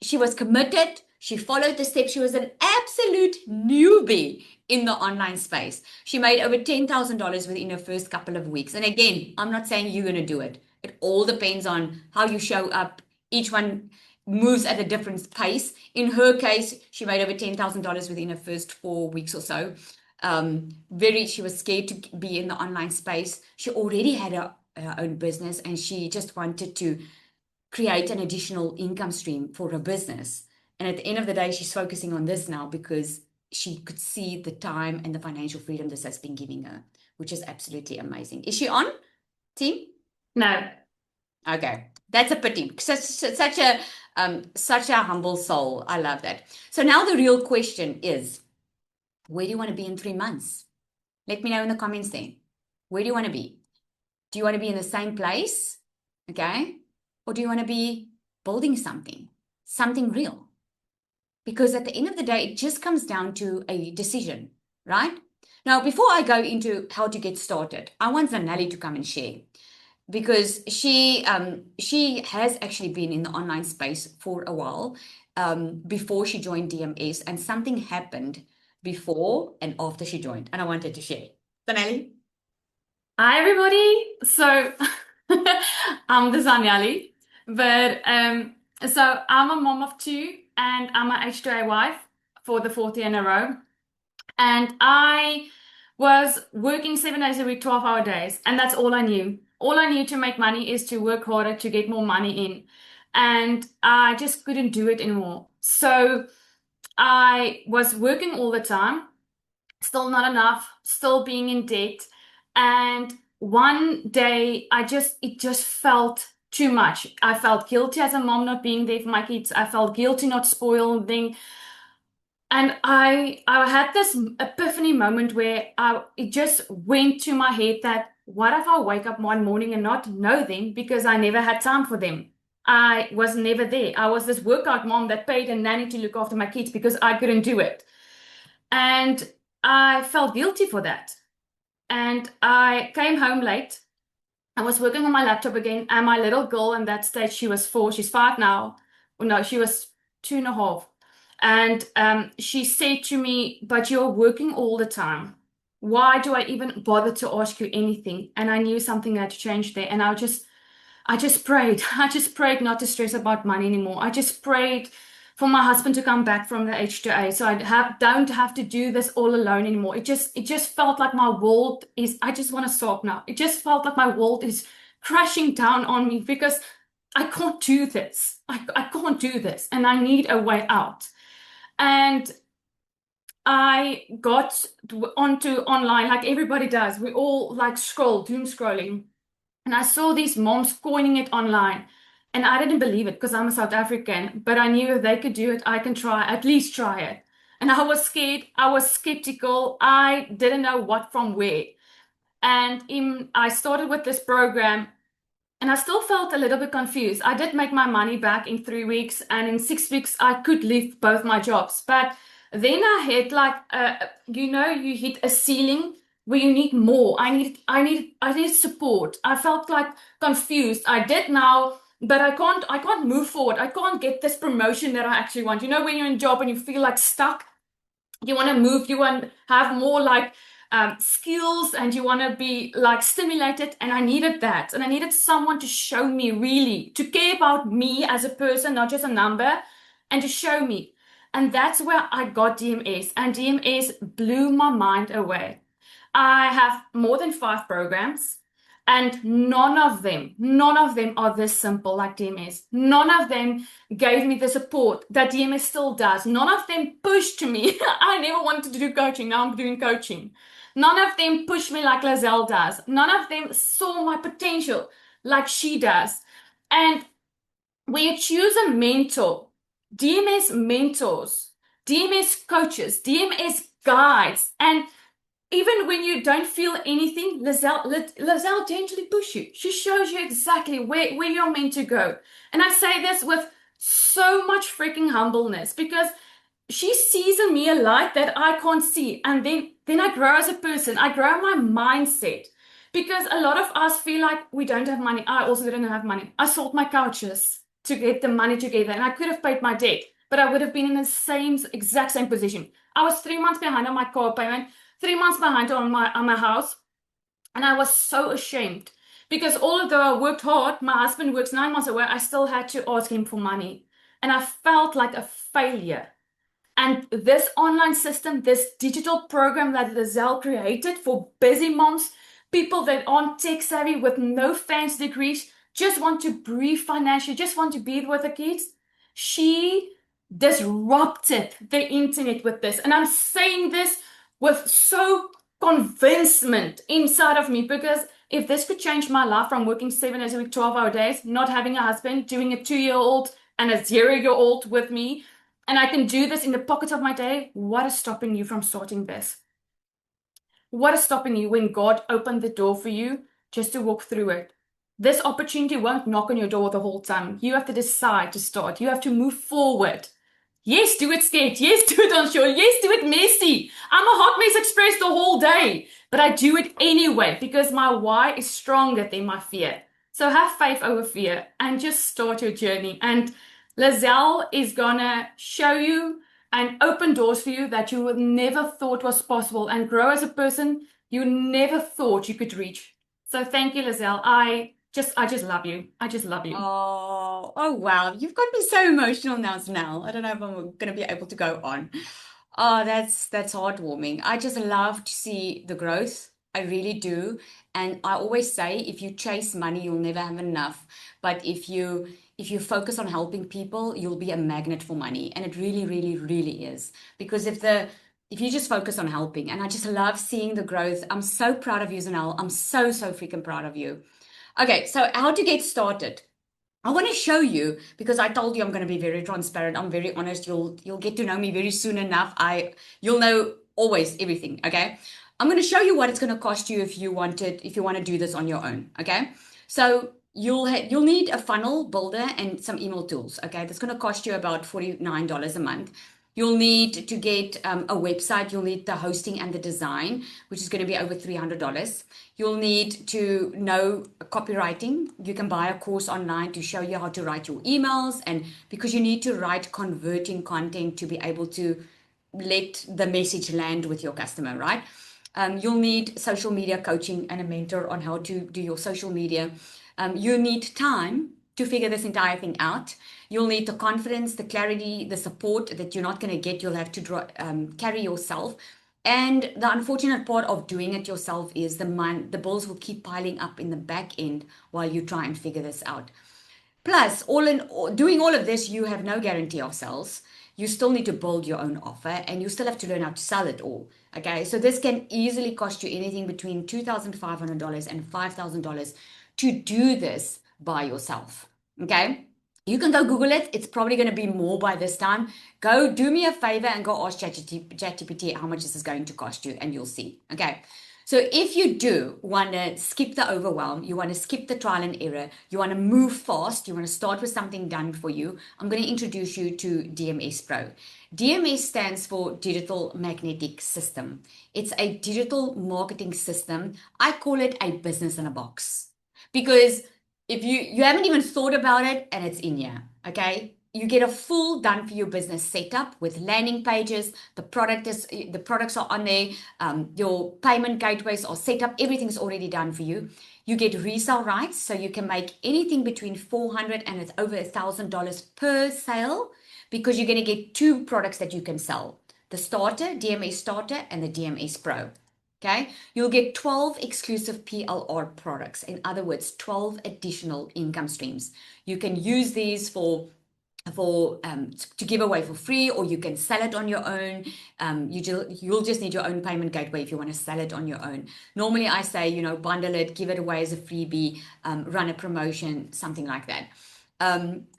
She was committed. She followed the steps. She was an absolute newbie in the online space. She made over $10,000 within her first couple of weeks. And again, I'm not saying you're going to do it. It all depends on how you show up. Each one moves at a different pace. In her case, she made over $10,000 within her first 4 weeks or so. She was scared to be in the online space. She already had her own business and she just wanted to create an additional income stream for her business. And at the end of the day, she's focusing on this now because she could see the time and the financial freedom this has been giving her, which is absolutely amazing. Is she on, team? No. Okay, that's a pity. Such a humble soul. I love that. So now the real question is, where do you want to be in 3 months? Let me know in the comments then. Where do you want to be? Do you want to be in the same place? Okay. Or do you want to be building something real? Because at the end of the day, it just comes down to a decision, right? Now, before I go into how to get started, I want Zanelli to come and share, because she has actually been in the online space for a while before she joined DMS, and something happened before and after she joined, and I wanted to share. Zanelli? Hi, everybody. So I'm the Zanyali. But so I'm a mom of two, and I'm a H2A wife for the fourth year in a row. And I was working 7 days a week, 12-hour days, and that's all I knew. All I knew to make money is to work harder to get more money in. And I just couldn't do it anymore. So I was working all the time, still not enough, still being in debt. And one day it just felt too much. I felt guilty as a mom not being there for my kids. I felt guilty not spoiling. And I had this epiphany moment where it just went to my head that what if I wake up one morning and not know them because I never had time for them? I was never there. I was this workout mom that paid a nanny to look after my kids because I couldn't do it. And I felt guilty for that. And I came home late. I was working on my laptop again, and my little girl in that stage, she was 4, she's 5 now. Oh, no, she was 2.5. And she said to me, but you're working all the time. Why do I even bother to ask you anything? And I knew something had to change there. And I just prayed. I just prayed not to stress about money anymore. I just prayed for my husband to come back from the H2A, so don't have to do this all alone anymore. It just felt like my world is. I just want to stop now. It just felt like my world is crashing down on me because I can't do this. I can't do this, and I need a way out. And I got onto online like everybody does. We all like doom scrolling. And I saw these moms coining it online. And I didn't believe it because I'm a South African, but I knew if they could do it, I can try, at least try it. And I was scared. I was skeptical. I didn't know what from where. And I started with this program, and I still felt a little bit confused. I did make my money back in 3 weeks, and in 6 weeks, I could leave both my jobs. But then I hit like, you hit a ceiling where you need more. I need support. I felt like confused. I did now, but I can't move forward. I can't get this promotion that I actually want. You know, when you're in a job and you feel like stuck, you want to move, you want to have more like skills, and you want to be like stimulated. And I needed that. And I needed someone to show me, really, to care about me as a person, not just a number, and to show me. And that's where I got DMS, and DMS blew my mind away. I have more than 5 programs, and none of them are this simple like DMS. None of them gave me the support that DMS still does. None of them pushed me. I never wanted to do coaching. Now I'm doing coaching. None of them pushed me like Lizelle does. None of them saw my potential like she does. And when you choose a mentor, DMS mentors, DMS coaches, DMS guides, and even when you don't feel anything, Lizelle gently push you. She shows you exactly where you're meant to go. And I say this with so much freaking humbleness because she sees in me a light that I can't see. And then I grow as a person. I grow my mindset. Because a lot of us feel like we don't have money. I also didn't have money. I sold my couches to get the money together, and I could have paid my debt, but I would have been in the exact same position. I was 3 months behind on my car payment, 3 months behind on my house, and I was so ashamed because although I worked hard, my husband works 9 months away, I still had to ask him for money, and I felt like a failure. And this online system, this digital program that Lizelle created for busy moms, people that aren't tech savvy with no fancy degrees, just want to breathe financially, just want to be with the kids. She disrupted the internet with this. And I'm saying this with so convincement inside of me, because if this could change my life from working 7 days a week, 12-hour days, not having a husband, doing a 2-year-old and a 0-year-old with me, and I can do this in the pocket of my day, what is stopping you from starting this? What is stopping you when God opened the door for you just to walk through it? This opportunity won't knock on your door the whole time. You have to decide to start. You have to move forward. Yes, do it scared. Yes, do it unsure. Yes, do it messy. I'm a hot mess express the whole day, but I do it anyway because my why is stronger than my fear. So have faith over fear and just start your journey. And Lizelle is gonna show you and open doors for you that you would never thought was possible, and grow as a person you never thought you could reach. So thank you, Lizelle. I I just love you. I just love you. Oh wow. You've got me so emotional now, Snell. I don't know if I'm gonna be able to go on. Oh, that's heartwarming. I just love to see the growth. I really do. And I always say if you chase money, you'll never have enough. But if you focus on helping people, you'll be a magnet for money. And it really, really, really is. Because if you just focus on helping, and I just love seeing the growth. I'm so proud of you, Zanel. I'm so, so freaking proud of you. Okay, so how to get started? I want to show you because I told you I'm going to be very transparent. I'm very honest. You'll get to know me very soon enough. You'll know always everything, okay? I'm going to show you what it's going to cost you if you want to do this on your own, okay? So you'll need a funnel builder and some email tools, okay? That's going to cost you about $49 a month. You'll need to get a website. You'll need the hosting and the design, which is going to be over $300. You'll need to know copywriting. You can buy a course online to show you how to write your emails, and because you need to write converting content to be able to let the message land with your customer, right? You'll need social media coaching and a mentor on how to do your social media. You need time to figure this entire thing out. You'll need the confidence, the clarity, the support that you're not going to get. You'll have to carry yourself. And the unfortunate part of doing it yourself is the bills will keep piling up in the back end while you try and figure this out. Plus, doing all of this, you have no guarantee of sales. You still need to build your own offer, and you still have to learn how to sell it all. Okay, so this can easily cost you anything between $2,500 and $5,000 to do this by yourself. Okay, you can go Google it. It's probably going to be more by this time. Go do me a favor and go ask ChatGPT how much this is going to cost you, and you'll see. Okay. So if you do want to skip the overwhelm, you want to skip the trial and error, you want to move fast, you want to start with something done for you, I'm going to introduce you to DMS Pro. DMS stands for Digital Magnetic System. It's a digital marketing system. I call it a business in a box because if you haven't even thought about it and it's in here, okay? You get a full done for your business setup with landing pages. The products are on there. Your payment gateways are set up. Everything's already done for you. You get resale rights, so you can make anything between $400 and it's over $1,000 per sale because you're going to get two products that you can sell: the starter, DMS Starter, and the DMS Pro. Okay, you'll get 12 exclusive PLR products. In other words, 12 additional income streams. You can use these to give away for free, or you can sell it on your own. You'll just need your own payment gateway if you want to sell it on your own. Normally I say, bundle it, give it away as a freebie, run a promotion, something like that.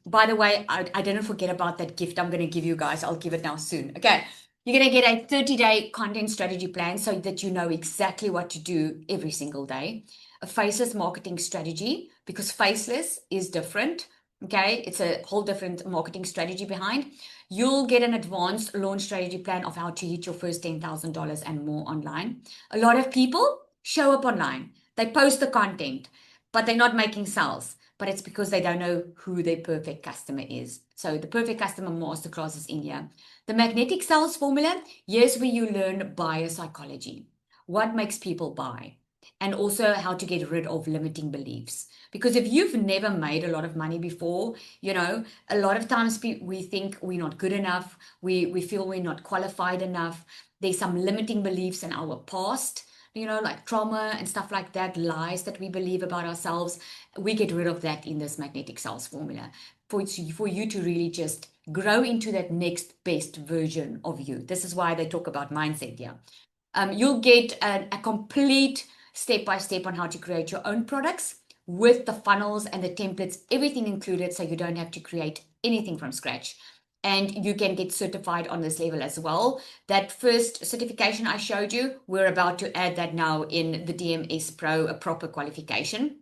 By the way, I didn't forget about that gift I'm going to give you guys. I'll give it now soon. Okay. You're going to get a 30-day content strategy plan so that you know exactly what to do every single day. A faceless marketing strategy, because faceless is different. Okay, it's a whole different marketing strategy behind. You'll get an advanced launch strategy plan of how to hit your first $10,000 and more online. A lot of people show up online. They post the content, but they're not making sales. But it's because they don't know who their perfect customer is. So the Perfect Customer Masterclass is in here. The Magnetic Sales Formula, here's where you learn buyer psychology. What makes people buy? And also how to get rid of limiting beliefs. Because if you've never made a lot of money before, a lot of times we think we're not good enough. We feel we're not qualified enough. There's some limiting beliefs in our past, like trauma and stuff like that, lies that we believe about ourselves. We get rid of that in this Magnetic Sales Formula for you to really just grow into that next best version of you. This is why they talk about mindset here. You'll get a complete step-by-step on how to create your own products with the funnels and the templates, everything included, so you don't have to create anything from scratch. And you can get certified on this level as well. That first certification I showed you, we're about to add that now in the DMS Pro, a proper qualification.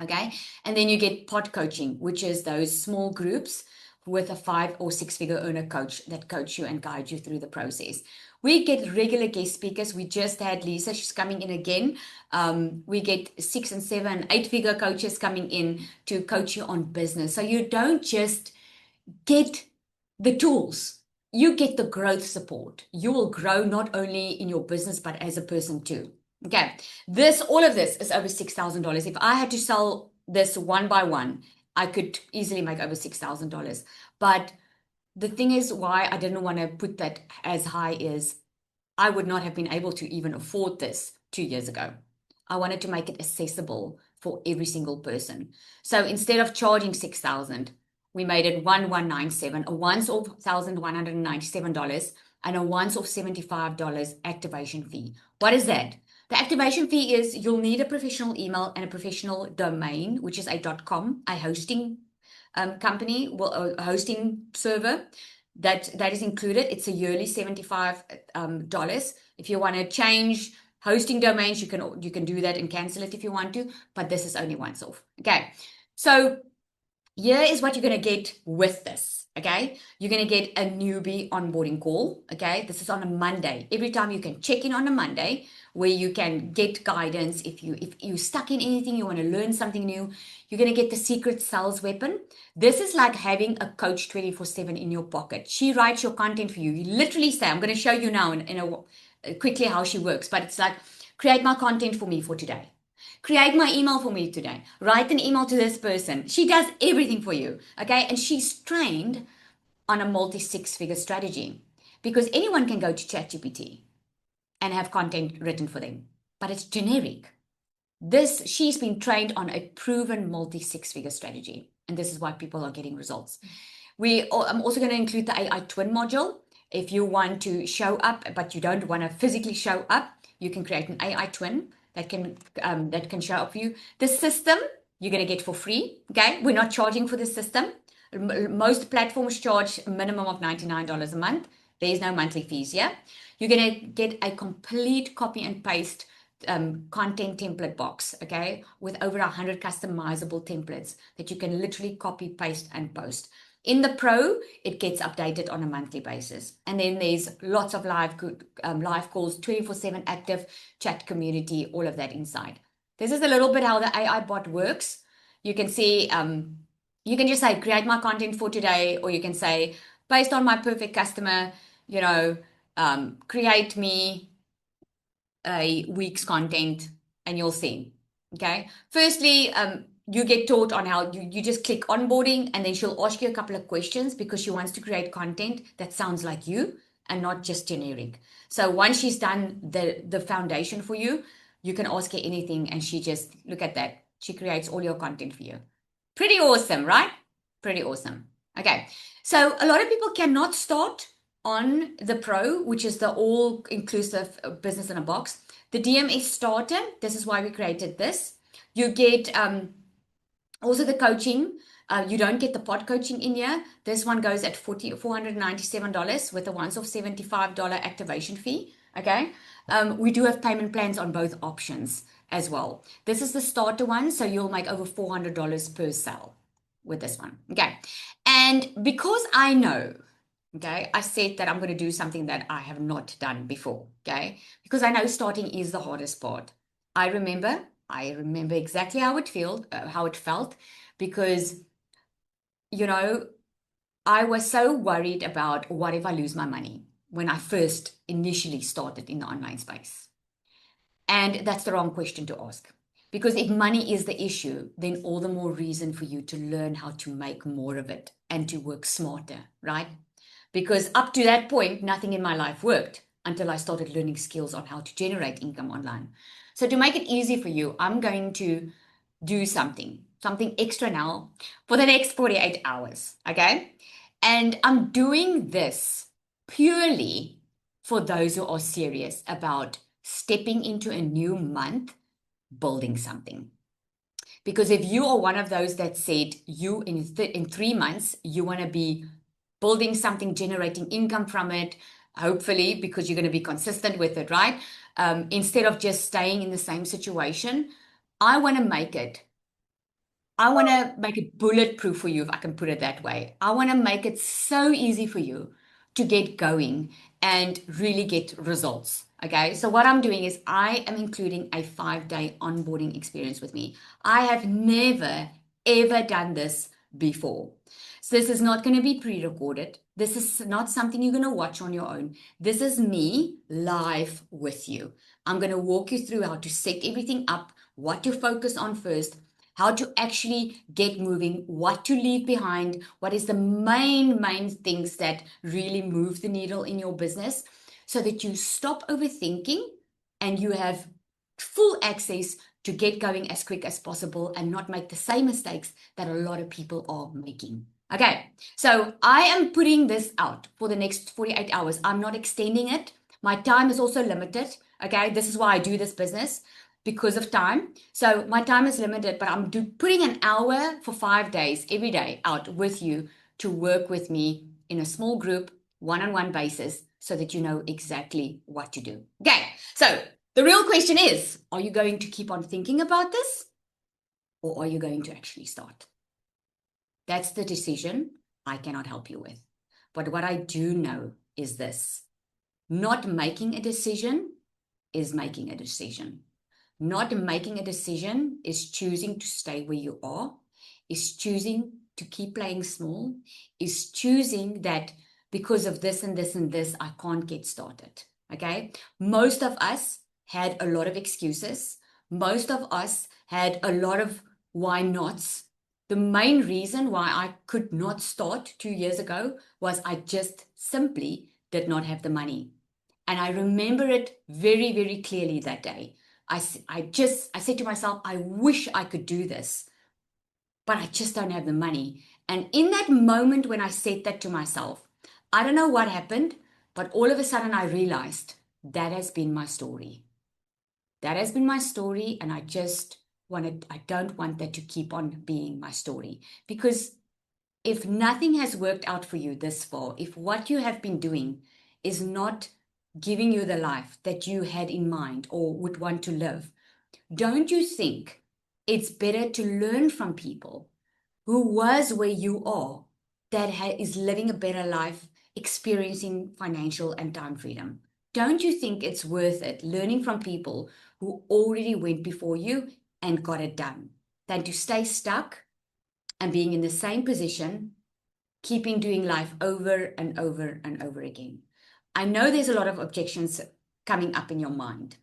Okay. And then you get pod coaching, which is those small groups with a 5 or 6 figure earner coach that coach you and guide you through the process. We get regular guest speakers. We just had Lisa, she's coming in again. We get 6 and 7, 8 figure coaches coming in to coach you on business. So you don't just get the tools, you get the growth support. You will grow not only in your business, but as a person too. Okay, all of this is over $6,000. If I had to sell this one by one, I could easily make over $6,000. But the thing is, why I didn't want to put that as high is I would not have been able to even afford this 2 years ago. I wanted to make it accessible for every single person. So instead of charging 6,000, we made it 1,197, a once-off $1,197 and a once-off $75 activation fee. What is that? The activation fee is you'll need a professional email and a professional domain, which is a .com, a hosting company, well, a hosting server. That is included. It's a yearly $75. If you want to change hosting domains, you can do that and cancel it if you want to, but this is only once off. Okay, so here is what you're going to get with this. Okay, you're going to get a newbie onboarding call. Okay, this is on a Monday. Every time you can check in on a Monday where you can get guidance. If you're stuck in anything, you want to learn something new, you're going to get the secret sales weapon. This is like having a coach 24/7 in your pocket. She writes your content for you. You literally say, I'm going to show you now quickly how she works, but it's like, create my content for me for today. Create my email for me today. Write an email to this person. She does everything for you, okay? And she's trained on a multi-six-figure strategy because anyone can go to ChatGPT and have content written for them, but it's generic. She's been trained on a proven multi-six-figure strategy, and this is why people are getting results. I'm also going to include the AI Twin module. If you want to show up, but you don't want to physically show up, you can create an AI Twin that can show up for you. The system you're going to get for free. Okay, we're not charging for the system. Most platforms charge a minimum of $99 a month. There's no monthly fees. Yeah, you're going to get a complete copy and paste content template box. Okay, with over 100 customizable templates that you can literally copy, paste, and post. In the Pro, it gets updated on a monthly basis. And then there's lots of live calls, 24/7 active chat community, all of that inside. This is a little bit how the AI bot works. You can see, you can just say, create my content for today, or you can say, based on my perfect customer, create me a week's content, and you'll see. Okay. Firstly, you get taught on how you just click onboarding, and then she'll ask you a couple of questions because she wants to create content that sounds like you and not just generic. So once she's done the foundation for you, you can ask her anything, and she just, look at that. She creates all your content for you. Pretty awesome, right? Pretty awesome. Okay. So a lot of people cannot start on the Pro, which is the all-inclusive business in a box. The DMS starter, this is why we created this. You get also the coaching. You don't get the pod coaching in here. This one goes at $497 with a once-off $75 activation fee. Okay. We do have payment plans on both options as well. This is the starter one, so you'll make over $400 per sale with this one. Okay. And because I know, okay, I said that I'm going to do something that I have not done before. Okay. Because I know starting is the hardest part. I remember exactly how it felt, because, I was so worried about what if I lose my money when I first initially started in the online space. And that's the wrong question to ask, because if money is the issue, then all the more reason for you to learn how to make more of it and to work smarter, right? Because up to that point, nothing in my life worked until I started learning skills on how to generate income online. So to make it easy for you, I'm going to do something extra now for the next 48 hours, okay? And I'm doing this purely for those who are serious about stepping into a new month, building something. Because if you are one of those that said you in 3 months, you want to be building something, generating income from it, hopefully, because you're going to be consistent with it, right? Instead of just staying in the same situation, I want to make it bulletproof for you, if I can put it that way. I want to make it so easy for you to get going and really get results. Okay, so what I'm doing is I am including a 5-day onboarding experience with me. I have never, ever done this before. So this is not going to be pre-recorded. This is not something you're going to watch on your own. This is me live with you. I'm going to walk you through how to set everything up, what to focus on first, how to actually get moving, what to leave behind, what is the main things that really move the needle in your business, so that you stop overthinking and you have full access to get going as quick as possible and not make the same mistakes that a lot of people are making. Okay, so I am putting this out for the next 48 hours. I'm not extending it. My time is also limited. Okay, this is why I do this business, because of time. So my time is limited, but I'm putting an hour for 5 days every day out with you to work with me in a small group, one-on-one basis, so that you know exactly what to do. Okay, so the real question is, are you going to keep on thinking about this, or are you going to actually start? That's the decision I cannot help you with. But what I do know is this: not making a decision is making a decision. Not making a decision is choosing to stay where you are, is choosing to keep playing small, is choosing that because of this and this and this, I can't get started. Okay? Most of us had a lot of excuses. Most of us had a lot of why nots. The main reason why I could not start 2 years ago was I just simply did not have the money. And I remember it very, very clearly that day. I said to myself, I wish I could do this, but I just don't have the money. And in that moment when I said that to myself, I don't know what happened, but all of a sudden I realized that has been my story. That has been my story, and I don't want that to keep on being my story. Because if nothing has worked out for you this far, if what you have been doing is not giving you the life that you had in mind or would want to live, don't you think it's better to learn from people who was where you are, that is living a better life, experiencing financial and time freedom? Don't you think it's worth it learning from people who already went before you and got it done, than to stay stuck and being in the same position, keeping doing life over and over and over again? I know there's a lot of objections coming up in your mind.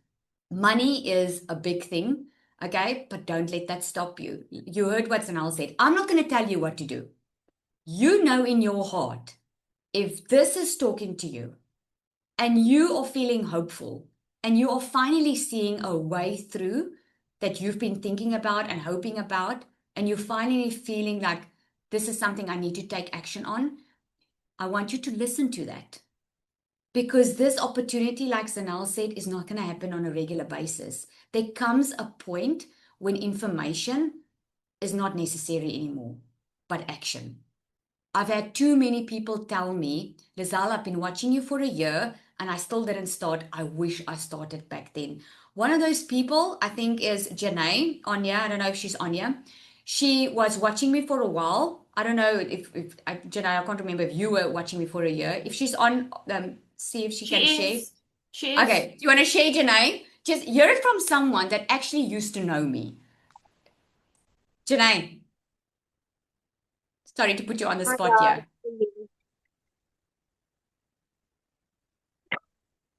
Money is a big thing, okay? But don't let that stop you. You heard what Zanel said. I'm not going to tell you what to do. You know in your heart, if this is talking to you and you are feeling hopeful and you are finally seeing a way through that you've been thinking about and hoping about, and you're finally feeling like this is something I need to take action on, I want you to listen to that. Because this opportunity, like Zanel said, is not going to happen on a regular basis. There comes a point when information is not necessary anymore, but action. I've had too many people tell me, Lizelle, I've been watching you for a year and I still didn't start. I wish I started back then. One of those people, I think, is Janae, Anya. I don't know if she's Anya. She was watching me for a while. I don't know if Janae, I can't remember if you were watching me for a year. If she's on, see if she can share. She is. Okay, do you want to share, Janae? Just hear it from someone that actually used to know me. Janae. Sorry to put you on the spot here.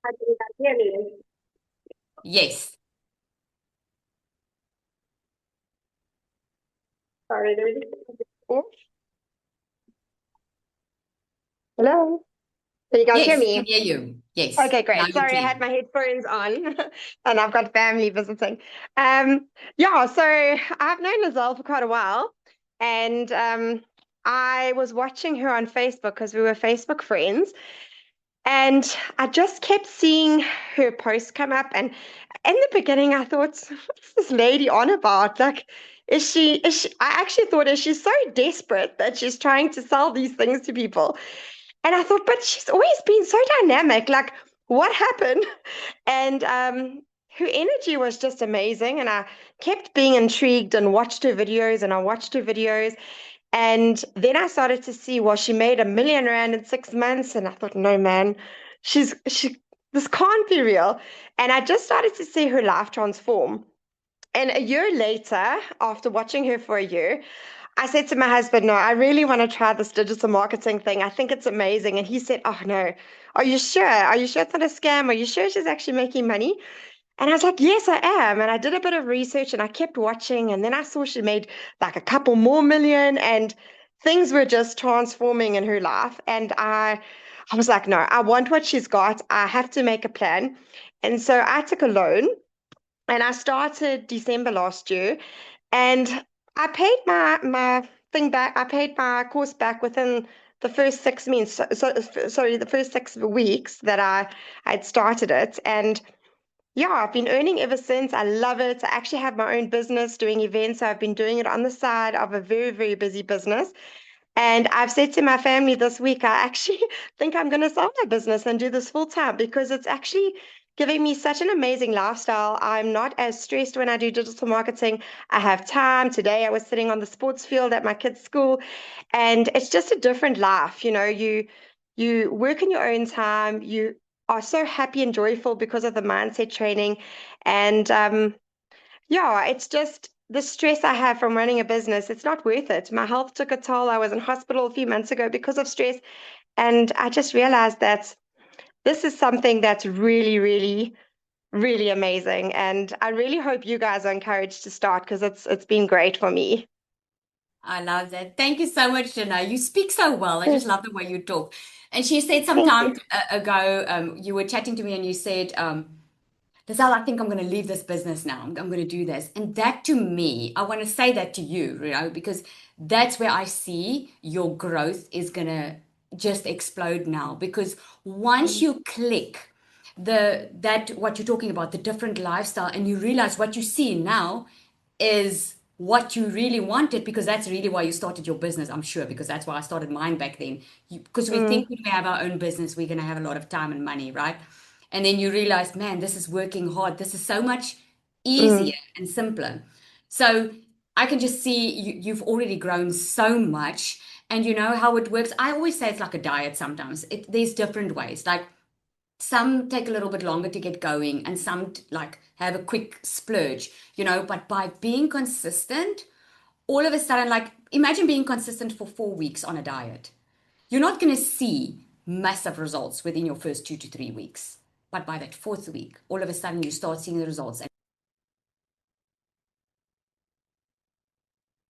Can you guys hear me? Yes. Sorry, there is Hello? Can you guys hear Yes, me? can hear you. Yes. Okay, Now great. you Sorry, I can. had my headphones on and I've got family visiting. Yeah, so I've known Lizelle for quite a while, and I was watching her on Facebook because we were Facebook friends. And I just kept seeing her posts come up. And in the beginning, I thought, what's this lady on about? Like, I actually thought, is she so desperate that she's trying to sell these things to people? And I thought, but she's always been so dynamic. Like, what happened? And her energy was just amazing. And I kept being intrigued and watched her videos, and I watched her videos. And then I started to see, well, she made R1 million in 6 months. And I thought, no, man, this can't be real. And I just started to see her life transform. And a year later, after watching her for a year, I said to my husband, no, I really want to try this digital marketing thing. I think it's amazing. And he said, oh, no, are you sure? Are you sure it's not a scam? Are you sure she's actually making money? And I was like, yes, I am. And I did a bit of research and I kept watching. And then I saw she made like a couple more million and things were just transforming in her life. And I was like, no, I want what she's got. I have to make a plan. And so I took a loan and I started December last year. And I paid my thing back. I paid my course back within the first 6 months. Sorry, the first 6 weeks that I'd started it. And yeah, I've been earning ever since. I love it. I actually have my own business doing events. So I've been doing it on the side of a very, very busy business. And I've said to my family this week, I actually think I'm going to sell my business and do this full time because it's actually giving me such an amazing lifestyle. I'm not as stressed when I do digital marketing. I have time. Today I was sitting on the sports field at my kids' school, and it's just a different life. You work in your own time. You are so happy and joyful because of the mindset training. And yeah, it's just the stress I have from running a business. It's not worth it. My health took a toll. I was in hospital a few months ago because of stress. And I just realized that this is something that's really, really, really amazing. And I really hope you guys are encouraged to start because it's been great for me. I love that. Thank you so much, Janae. You speak so well. I just love the way you talk. And she said some Thank time you. ago, you were chatting to me and you said, Lizelle, I think I'm going to leave this business now. I'm going to do this. And that to me, I want to say that to you, because that's where I see your growth is going to just explode now. Because once you click that what you're talking about, the different lifestyle, and you realize what you see now is what you really wanted, because that's really why you started your business, I'm sure, because that's why I started mine back then. Because we Mm, think when we have our own business, we're going to have a lot of time and money, right? And then you realize, man, this is working hard. This is so much mm, easier and simpler. So I can just see you've already grown so much, and you know how it works. I always say it's like a diet sometimes. There's different ways. Like some take a little bit longer to get going, and some like have a quick splurge, but by being consistent, all of a sudden, like imagine being consistent for 4 weeks on a diet. You're not going to see massive results within your first 2 to 3 weeks. But by that fourth week, all of a sudden you start seeing the results.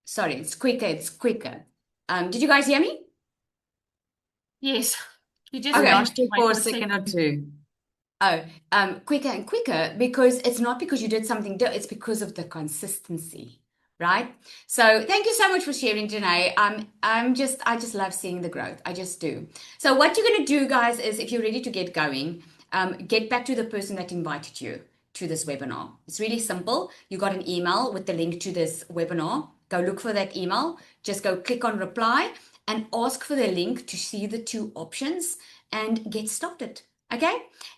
Sorry, it's quicker, it's quicker. Did you guys hear me? Yes. You just Okay. lost your you way for a for a second or second. two. Oh, quicker and quicker, because it's not because you did something, it's because of the consistency, right? So thank you so much for sharing, Janae. I just love seeing the growth. I just do. So what you're going to do, guys, is if you're ready to get going, get back to the person that invited you to this webinar. It's really simple. You got an email with the link to this webinar. Go look for that email. Just go click on reply and ask for the link to see the 2 options and get started. Okay.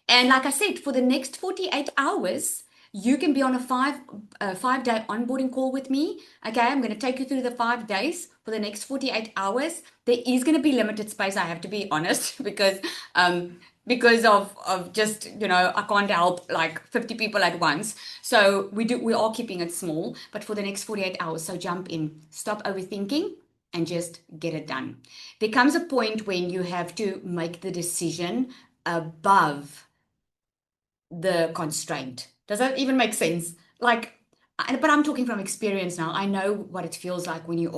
And like I said, for the next 48 hours, you can be on a 5-day onboarding call with me. Okay. I'm going to take you through the 5 days for the next 48 hours. There is going to be limited space. I have to be honest, because of just, I can't help like 50 people at once. So we are keeping it small, but for the next 48 hours. So jump in, stop overthinking, and just get it done. There comes a point when you have to make the decision above the constraint. Does that even make sense? Like, but I'm talking from experience now. I know what it feels like when you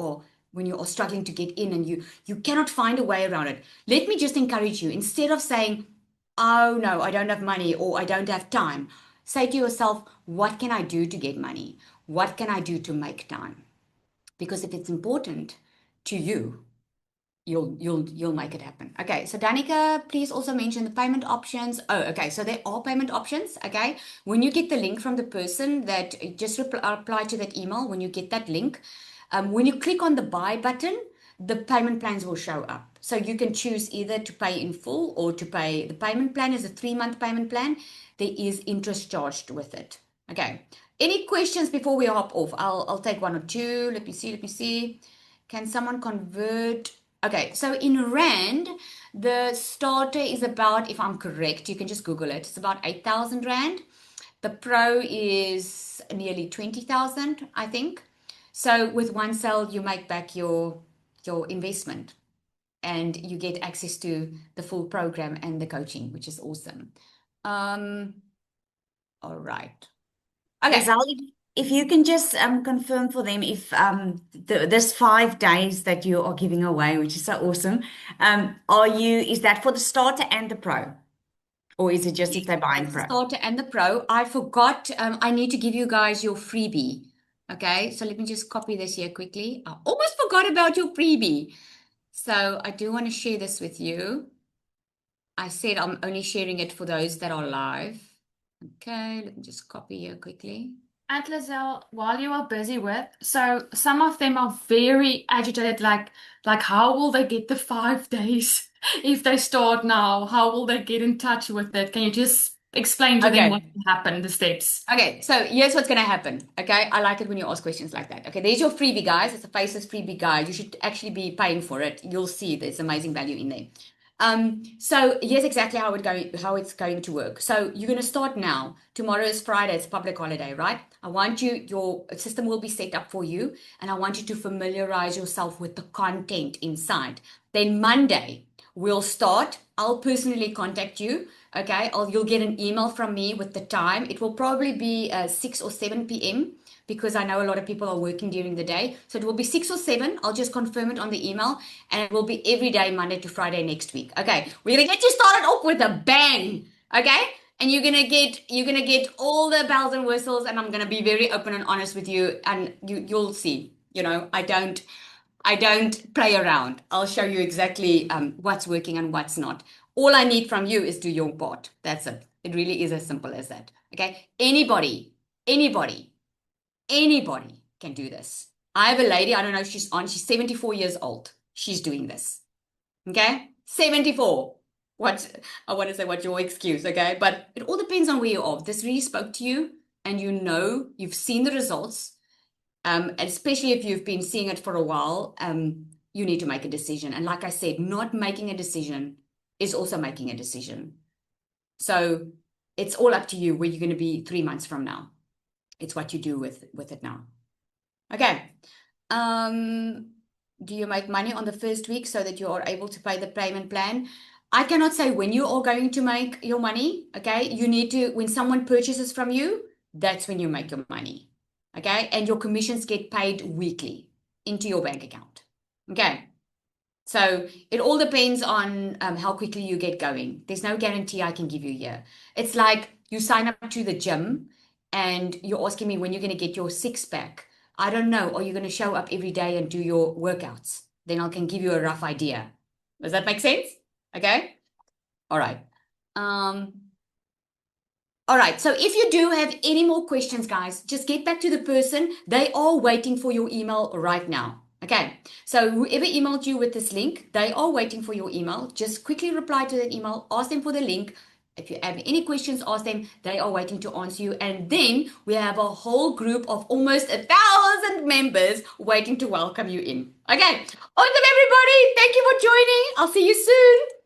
are struggling to get in and you cannot find a way around it. Let me just encourage you, instead of saying, oh no, I don't have money or I don't have time, say to yourself, what can I do to get money? What can I do to make time? Because if it's important to you, you'll make it happen. Okay, so Danica, please also mention the payment options. Oh, okay, so there are payment options. Okay, when you get the link from the person that just reply to that email, when you get that link, when you click on the buy button, the payment plans will show up. So you can choose either to pay in full or to pay. The payment plan is a 3-month payment plan. There is interest charged with it. Okay, any questions before we hop off? I'll take 1 or 2. Let me see. Can someone convert? Okay, so in Rand, the starter is about, if I'm correct, you can just Google it, it's about 8,000 Rand. The Pro is nearly 20,000, I think. So with one sale, you make back your investment and you get access to the full program and the coaching, which is awesome. All right. Okay. Gazelle, if you can just confirm for them if this 5 days that you are giving away, which is so awesome, is that for the starter and the pro? Or is it just if they're buying The pro? starter and the pro. I forgot, I need to give you guys your freebie. Okay, so let me just copy this here quickly. I almost forgot about your freebie. So I do want to share this with you. I said I'm only sharing it for those that are live. Okay, let me just copy here quickly. And Lizelle, while you are busy with, so some of them are very agitated, like how will they get the 5 days if they start now? How will they get in touch with it? Can you just explain to them Okay. what will happen, the steps? Okay, so here's what's going to happen. Okay, I like it when you ask questions like that. Okay, there's your freebie, guys. It's a Faceless freebie guide. You should actually be paying for it. You'll see there's amazing value in there. So here's exactly how it's going to work. So you're going to start now. Tomorrow is Friday. It's a public holiday, right? I want your system will be set up for you, and I want you to familiarize yourself with the content inside. Then Monday, we'll start. I'll personally contact you. Okay, you'll get an email from me with the time. It will probably be 6 or 7 p.m. because I know a lot of people are working during the day. So it will be 6 or 7. I'll just confirm it on the email, and it will be every day, Monday to Friday next week. Okay, we're gonna get you started off with a bang. Okay, and you're gonna get all the bells and whistles, and I'm gonna be very open and honest with you, and you'll see. You know, I don't play around. I'll show you exactly what's working and what's not. All I need from you is do your part. That's it. It really is as simple as that. Okay? Anybody can do this. I have a lady, I don't know if she's on, she's 74 years old. She's doing this. Okay? 74. I want to say what's your excuse, okay? But it all depends on where you are. If this really spoke to you and you know, you've seen the results, and especially if you've been seeing it for a while, you need to make a decision. And like I said, not making a decision is also making a decision. So it's all up to you where you're going to be 3 months from now. It's what you do with it now. Okay. Do you make money on the first week so that you are able to pay the payment plan? I cannot say when you are going to make your money. Okay. You need to, when someone purchases from you, that's when you make your money. Okay, and your commissions get paid weekly into your bank account. Okay, so it all depends on how quickly you get going. There's no guarantee I can give you here. It's like you sign up to the gym and you're asking me when you're going to get your six-pack. I don't know. Are you going to show up every day and do your workouts? Then I can give you a rough idea. Does that make sense? Okay, all right. All right, so if you do have any more questions, guys, just get back to the person. They are waiting for your email right now. Okay, so whoever emailed you with this link, they are waiting for your email. Just quickly reply to that email, ask them for the link. If you have any questions, ask them. They are waiting to answer you. And then we have a whole group of almost 1,000 members waiting to welcome you in. Okay, awesome, everybody. Thank you for joining. I'll see you soon.